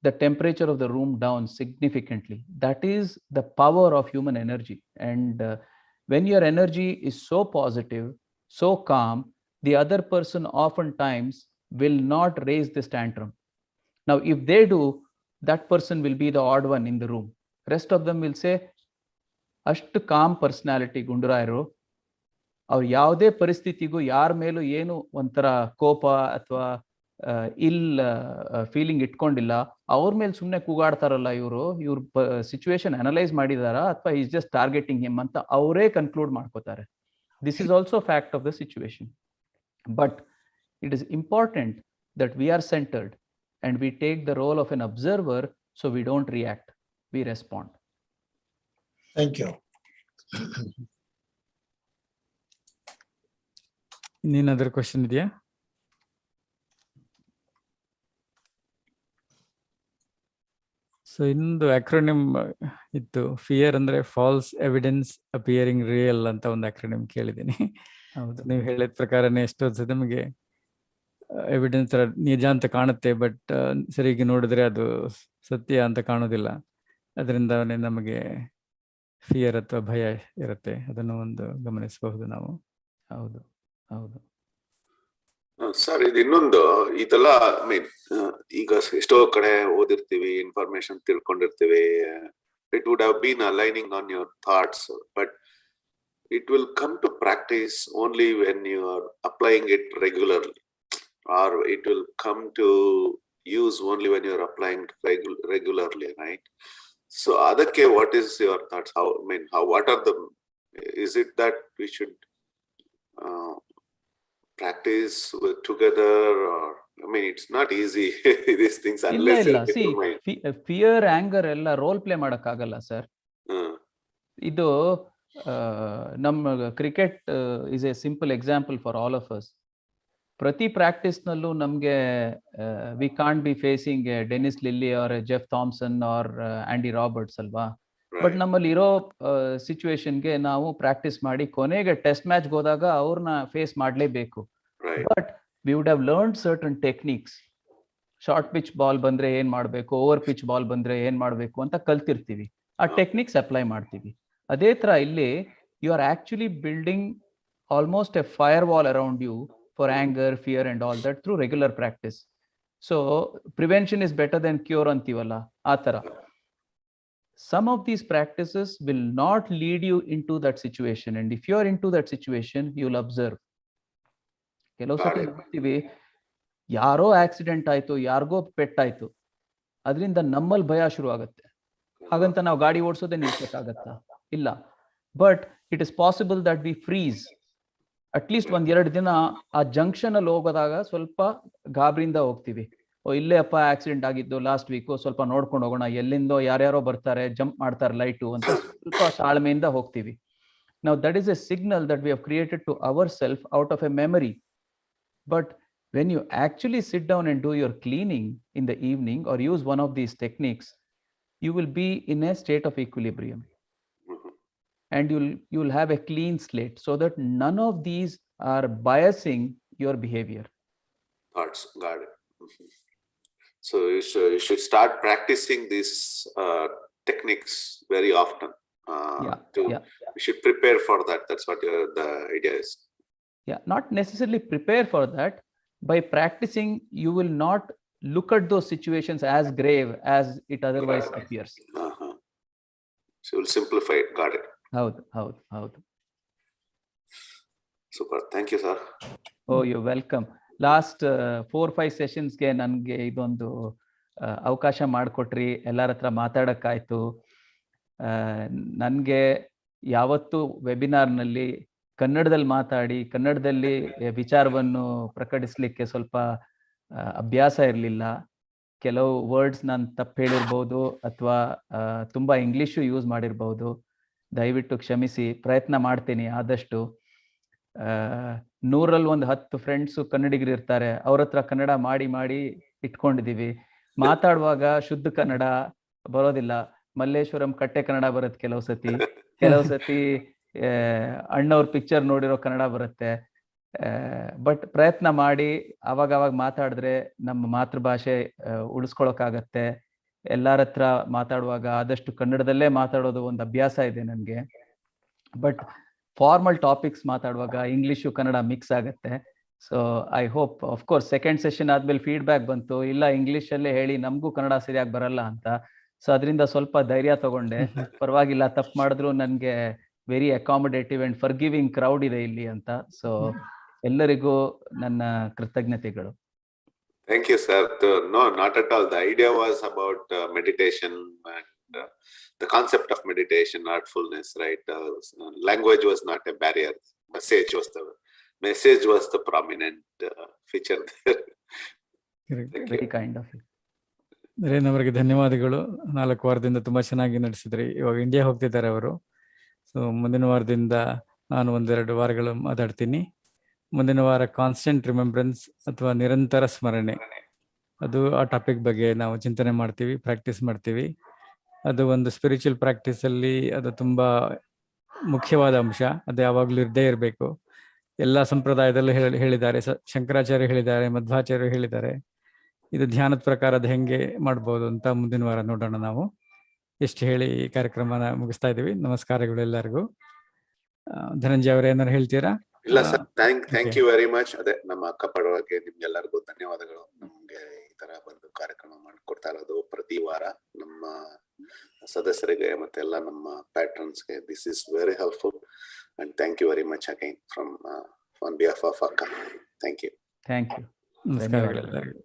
the temperature of the room down significantly. That is the power of human energy. And when your energy is so positive, so calm, the other person oftentimes will not raise this tantrum. Now, if they do, that person will be the odd one in the room. Rest of them will say, ashtu calm personality Gundurayru, ಅವ್ರು ಯಾವುದೇ ಪರಿಸ್ಥಿತಿಗೂ ಯಾರ ಮೇಲೂ ಏನು ಒಂಥರ ಕೋಪ ಅಥವಾ feeling ಇಟ್ಕೊಂಡಿಲ್ಲ. ಅವ್ರ ಮೇಲೆ ಸುಮ್ಮನೆ ಕೂಗಾಡ್ತಾರಲ್ಲ ಇವ್ರ ಸಿಚುವೇಶನ್ ಅನಲೈಸ್ ಮಾಡಿದಾರ ಅಥವಾ ಈಸ್ ಜಸ್ಟ್ ಟಾರ್ಗೆಟಿಂಗ್ ಹಿಮ್ ಅಂತ ಅವರೇ ಕನ್ಕ್ಲೂಡ್ ಮಾಡ್ಕೋತಾರೆ. This is also fact of the situation. But it is important that we are centred and we take the role of an observer, so we don't react, we respond. Thank you. ಇನ್ನೇನಾದ್ರೂ question ಇದೆಯಾ? So ಇನ್ನೊಂದು acronym ಇತ್ತು, fear ಅಂದ್ರೆ falls evidence appearing real ಅಂತ ಒಂದು ಅಕ್ರೋನಿಮ್ ಕೇಳಿದ್ದೀನಿ. ಹೌದು, ನೀವು ಹೇಳಿದ ಪ್ರಕಾರನೇ ಎಷ್ಟೊಂದು ನಮಗೆ ಎವಿಡೆನ್ಸ್ ನಿಜ ಅಂತ ಕಾಣುತ್ತೆ, ಬಟ್ ಸರಿಗೆ ನೋಡಿದ್ರೆ ಅದು ಸತ್ಯ ಅಂತ ಕಾಣೋದಿಲ್ಲ. ಅದರಿಂದನೇ ನಮಗೆ ಫಿಯರ್ ಅಥವಾ ಭಯ ಇರುತ್ತೆ. ಅದನ್ನು ಒಂದು ಗಮನಿಸಬಹುದು ನಾವು. ಹೌದು ಹೌದು ಸರ್, ಇದು ಇನ್ನೊಂದು ಇದೆಲ್ಲ ಮೀನ್ ಈಗ ಎಷ್ಟೋ ಕಡೆ ಓದಿರ್ತೀವಿ, ಇನ್ಫಾರ್ಮೇಶನ್ ತಿಳ್ಕೊಂಡಿರ್ತೀವಿ. It would have been aligning on your thoughts, but it will come to practice only when you are applying it regularly, or it will come to use only when you are applying regularly, right? So adakke what is your thoughts? What are the, is it that we should practice together, or it's not easy these things unless ಇಲ್ಲ fear anger ಎಲ್ಲ role play ಮಾಡಕ್ಕಾಗಲ್ಲ sir. ಇದು ನಮ್ಮ cricket is a simple example for all of us. ಪ್ರತಿ practice ನಲ್ಲೂ ನಮ್ಗೆ we can't be facing Dennis Lillee or Jeff Thomson or Andy Roberts ಅಲ್ವಾ. ಬಟ್ ನಮ್ಮಲ್ಲಿ ಇರೋ ಸಿಚುವೇಶನ್ಗೆ ನಾವು ಪ್ರಾಕ್ಟೀಸ್ ಮಾಡಿ ಕೊನೆಗೆ ಟೆಸ್ಟ್ ಮ್ಯಾಚ್ಗೆ ಹೋದಾಗ ಅವ್ರನ್ನ ಫೇಸ್ ಮಾಡಲೇಬೇಕು. But we would have learned certain techniques. Short pitch ball ಬಂದ್ರೆ ಏನ್ ಮಾಡ್ಬೇಕು, ಓವರ್ ಪಿಚ್ ಬಾಲ್ ಬಂದ್ರೆ ಏನ್ ಮಾಡ್ಬೇಕು ಅಂತ ಕಲ್ತಿರ್ತೀವಿ. ಆ ಟೆಕ್ನಿಕ್ಸ್ ಅಪ್ಲೈ ಮಾಡ್ತೀವಿ. ಅದೇ ತರ ಇಲ್ಲಿ you are actually building almost a firewall around you for anger, fear and all that through regular practice. So prevention is better than cure ಅಂತೀವಲ್ಲ, ಆ ತರ. Some of these practices will not lead you into that situation, and if you are into that situation, you will observe. ಕೆಲವು ಸತಿ ನೋಡ್ತೀವಿ, ಯಾರೋ accident ಆಯ್ತು, ಯಾರಿಗೋ ಪೆಟ್ಟಾಯ್ತು, ಅದರಿಂದ ನಮ್ಮಲ್ಲಿ ಭಯ ಶುರು ಆಗುತ್ತೆ. ಹಾಗಂತ ನಾವು ಗಾಡಿ ಓಡಿಸೋದೇ ನಿಲ್ಸಕ್ಕಾಗತ್ತಾ? ಇಲ್ಲ. But it is possible that we freeze. At least 1-2 ದಿನ ಆ ಜಂಕ್ಷನ್ ಅಲ್ಲಿ ಹೋಗೋದಾಗ ಸ್ವಲ್ಪ ಗಾಬರಿಯಿಂದ ಹೋಗ್ತೀವಿ. ಇಲ್ಲೇ ಅಪ್ಪ ಆಕ್ಸಿಡೆಂಟ್ ಆಗಿದ್ದು ಲಾಸ್ಟ್ ವೀಕು, ಸ್ವಲ್ಪ ನೋಡ್ಕೊಂಡು ಹೋಗೋಣ, ಎಲ್ಲಿಂದೋ ಯಾರ್ಯಾರೋ ಬರ್ತಾರೆ, ಜಂಪ್ ಮಾಡ್ತಾರೆ ಲೈಟು ಅಂತ ಸ್ವಲ್ಪ ತಾಳ್ಮೆಯಿಂದ ಹೋಗ್ತೀವಿ. Now that is a signal that we have created to ourselves out of a memory. But when you actually sit down and do your cleaning in the evening or use one of these techniques, you will be in a state of equilibrium. And you'll have a clean slate so that none of these are biasing your behavior. Thoughts, got it. So you should start practicing these techniques very often. You should prepare for that. That's what the idea is. Yeah, not necessarily prepare for that. By practicing, you will not look at those situations as grave as it otherwise appears. So you'll simplify it. Got it. ಹೌದು. Super. Thank you, sir. Oh, you're welcome. Last 4-5 ಸೆಷನ್ಸ್ಗೆ ನನಗೆ ಇದೊಂದು ಅವಕಾಶ ಮಾಡಿಕೊಟ್ರಿ, ಎಲ್ಲರ ಹತ್ರ ಮಾತಾಡೋಕ್ಕಾಯ್ತು. ನನಗೆ ಯಾವತ್ತೂ ವೆಬಿನಾರ್ನಲ್ಲಿ ಕನ್ನಡದಲ್ಲಿ ಮಾತಾಡಿ ಕನ್ನಡದಲ್ಲಿ ವಿಚಾರವನ್ನು ಪ್ರಕಟಿಸಲಿಕ್ಕೆ ಸ್ವಲ್ಪ ಅಭ್ಯಾಸ ಇರಲಿಲ್ಲ. ಕೆಲವು ವರ್ಡ್ಸ್ ನಾನು ತಪ್ಪು ಹೇಳಿರ್ಬೋದು ಅಥವಾ ತುಂಬ ಇಂಗ್ಲೀಷು ಯೂಸ್ ಮಾಡಿರ್ಬೋದು. ದಯವಿಟ್ಟು ಕ್ಷಮಿಸಿ. ಪ್ರಯತ್ನ ಮಾಡ್ತೀನಿ ಆದಷ್ಟು. 100ರಲ್ಲಿ 10 ಫ್ರೆಂಡ್ಸು ಕನ್ನಡಿಗರು ಇರ್ತಾರೆ, ಅವ್ರ ಹತ್ರ ಕನ್ನಡ ಮಾಡಿ ಇಟ್ಕೊಂಡಿದೀವಿ. ಮಾತಾಡುವಾಗ ಶುದ್ಧ ಕನ್ನಡ ಬರೋದಿಲ್ಲ. ಮಲ್ಲೇಶ್ವರಂ ಕಟ್ಟೆ ಕನ್ನಡ ಬರುತ್ತೆ ಕೆಲವು ಸತಿ ಅಣ್ಣವ್ರ ಪಿಕ್ಚರ್ ನೋಡಿರೋ ಕನ್ನಡ ಬರುತ್ತೆ. ಬಟ್ ಪ್ರಯತ್ನ ಮಾಡಿ ಅವಾಗ ಮಾತಾಡಿದ್ರೆ ನಮ್ಮ ಮಾತೃಭಾಷೆ ಉಳಿಸ್ಕೊಳಕ್ಕಾಗತ್ತೆ. ಎಲ್ಲರ ಹತ್ರ ಮಾತಾಡುವಾಗ ಆದಷ್ಟು ಕನ್ನಡದಲ್ಲೇ ಮಾತಾಡೋದು ಒಂದು ಅಭ್ಯಾಸ ಇದೆ ನನಗೆ. ಬಟ್ ಫಾರ್ಮಲ್ ಟಾಪಿಕ್ಸ್ ಮಾತಾಡುವಾಗ ಇಂಗ್ಲಿಷು ಕನ್ನಡ ಮಿಕ್ಸ್ ಆಗುತ್ತೆ. So I hope, of course second session ಆದ್ಮೇಲೆ ಫೀಡ್ಬ್ಯಾಕ್ ಬಂತು, ಇಲ್ಲ ಇಂಗ್ಲಿಷಲ್ಲೇ ಹೇಳಿ ನಮಗೂ ಕನ್ನಡ ಸರಿಯಾಗಿ ಬರಲ್ಲ ಅಂತ. ಸೊ ಅದರಿಂದ ಸ್ವಲ್ಪ ಧೈರ್ಯ ತಗೊಂಡೆ. ಪರವಾಗಿಲ್ಲ, ತಪ್ಪು ಮಾಡಿದ್ರು ನನಗೆ very accommodative and forgiving crowd ಇದೆ ಇಲ್ಲಿ ಅಂತ. ಸೊ ಎಲ್ಲರಿಗೂ ನನ್ನ ಕೃತಜ್ಞತೆಗಳು. Thank you, sir. No, not at all. The idea was about meditation and the concept of meditation, heartfulness, right? Language was not a barrier. Message was the prominent feature there. Very kind of you. Naren ಅವರಿಗೆ ಧನ್ಯವಾದಗಳು. 4 ವಾರದಿಂದ ತುಂಬಾ ಚೆನ್ನಾಗಿ ನಡೆಸಿದ್ರಿ. ಇವಾಗ India ಹೋಗ್ತಿದ್ದಾರೆ ಅವರು. So ಮುಂದಿನ ವಾರದಿಂದ ನಾನು 1-2 ವಾರಗಳು ಮಾತಾಡ್ತೀನಿ. ಮುಂದಿನ ವಾರ ಕಾನ್ಸ್ಟೆಂಟ್ ರಿಮೆಂಬ್ರೆನ್ಸ್ ಅಥವಾ ನಿರಂತರ ಸ್ಮರಣೆ, ಅದು ಆ ಟಾಪಿಕ್ ಬಗ್ಗೆ ನಾವು ಚಿಂತನೆ ಮಾಡ್ತೀವಿ, ಪ್ರಾಕ್ಟೀಸ್ ಮಾಡ್ತೀವಿ. ಅದು ಒಂದು ಸ್ಪಿರಿಚುವಲ್ ಪ್ರಾಕ್ಟೀಸಲ್ಲಿ ಅದು ತುಂಬ ಮುಖ್ಯವಾದ ಅಂಶ. ಅದು ಯಾವಾಗಲೂ ಇರದೇ ಇರಬೇಕು. ಎಲ್ಲ ಸಂಪ್ರದಾಯದಲ್ಲೂ ಹೇಳಿದ್ದಾರೆ, ಶಂಕರಾಚಾರ್ಯ ಹೇಳಿದ್ದಾರೆ, ಮಧ್ವಾಚಾರ್ಯರು ಹೇಳಿದ್ದಾರೆ. ಇದು ಧ್ಯಾನದ ಪ್ರಕಾರ ಅದು ಹೆಂಗೆ ಮಾಡ್ಬೋದು ಅಂತ ಮುಂದಿನ ವಾರ ನೋಡೋಣ ನಾವು. ಎಷ್ಟು ಹೇಳಿ ಈ ಕಾರ್ಯಕ್ರಮನ ಮುಗಿಸ್ತಾ ಇದ್ದೀವಿ. ನಮಸ್ಕಾರಗಳು ಎಲ್ಲರಿಗೂ. ಧನಂಜಯ ಅವರೇ ಏನಾರು ಹೇಳ್ತೀರಾ? ಇಲ್ಲ sir, thank you very much. ಅದೇ ನಮ್ಮ ಅಕ್ಕ ಪಡವಾಗಿ ನಿಮ್ಗೆಲ್ಲರಿಗೂ ಧನ್ಯವಾದಗಳು. ನಮ್ಗೆ ಈ ತರ ಬಂದು ಕಾರ್ಯಕ್ರಮ ಮಾಡಿಕೊಡ್ತಾ ಇರೋದು ಪ್ರತಿ ವಾರ ನಮ್ಮ ಸದಸ್ಯರಿಗೆ ಮತ್ತೆ ಎಲ್ಲ ನಮ್ಮ ಪ್ಯಾಟ್ರನ್ಸ್ಗೆ. This is very helpful and thank you very much again from on behalf of ಅಕ್ಕ. Thank you. Thank you. ನಮಸ್ಕಾರಗಳು ಎಲ್ಲರಿಗೂ.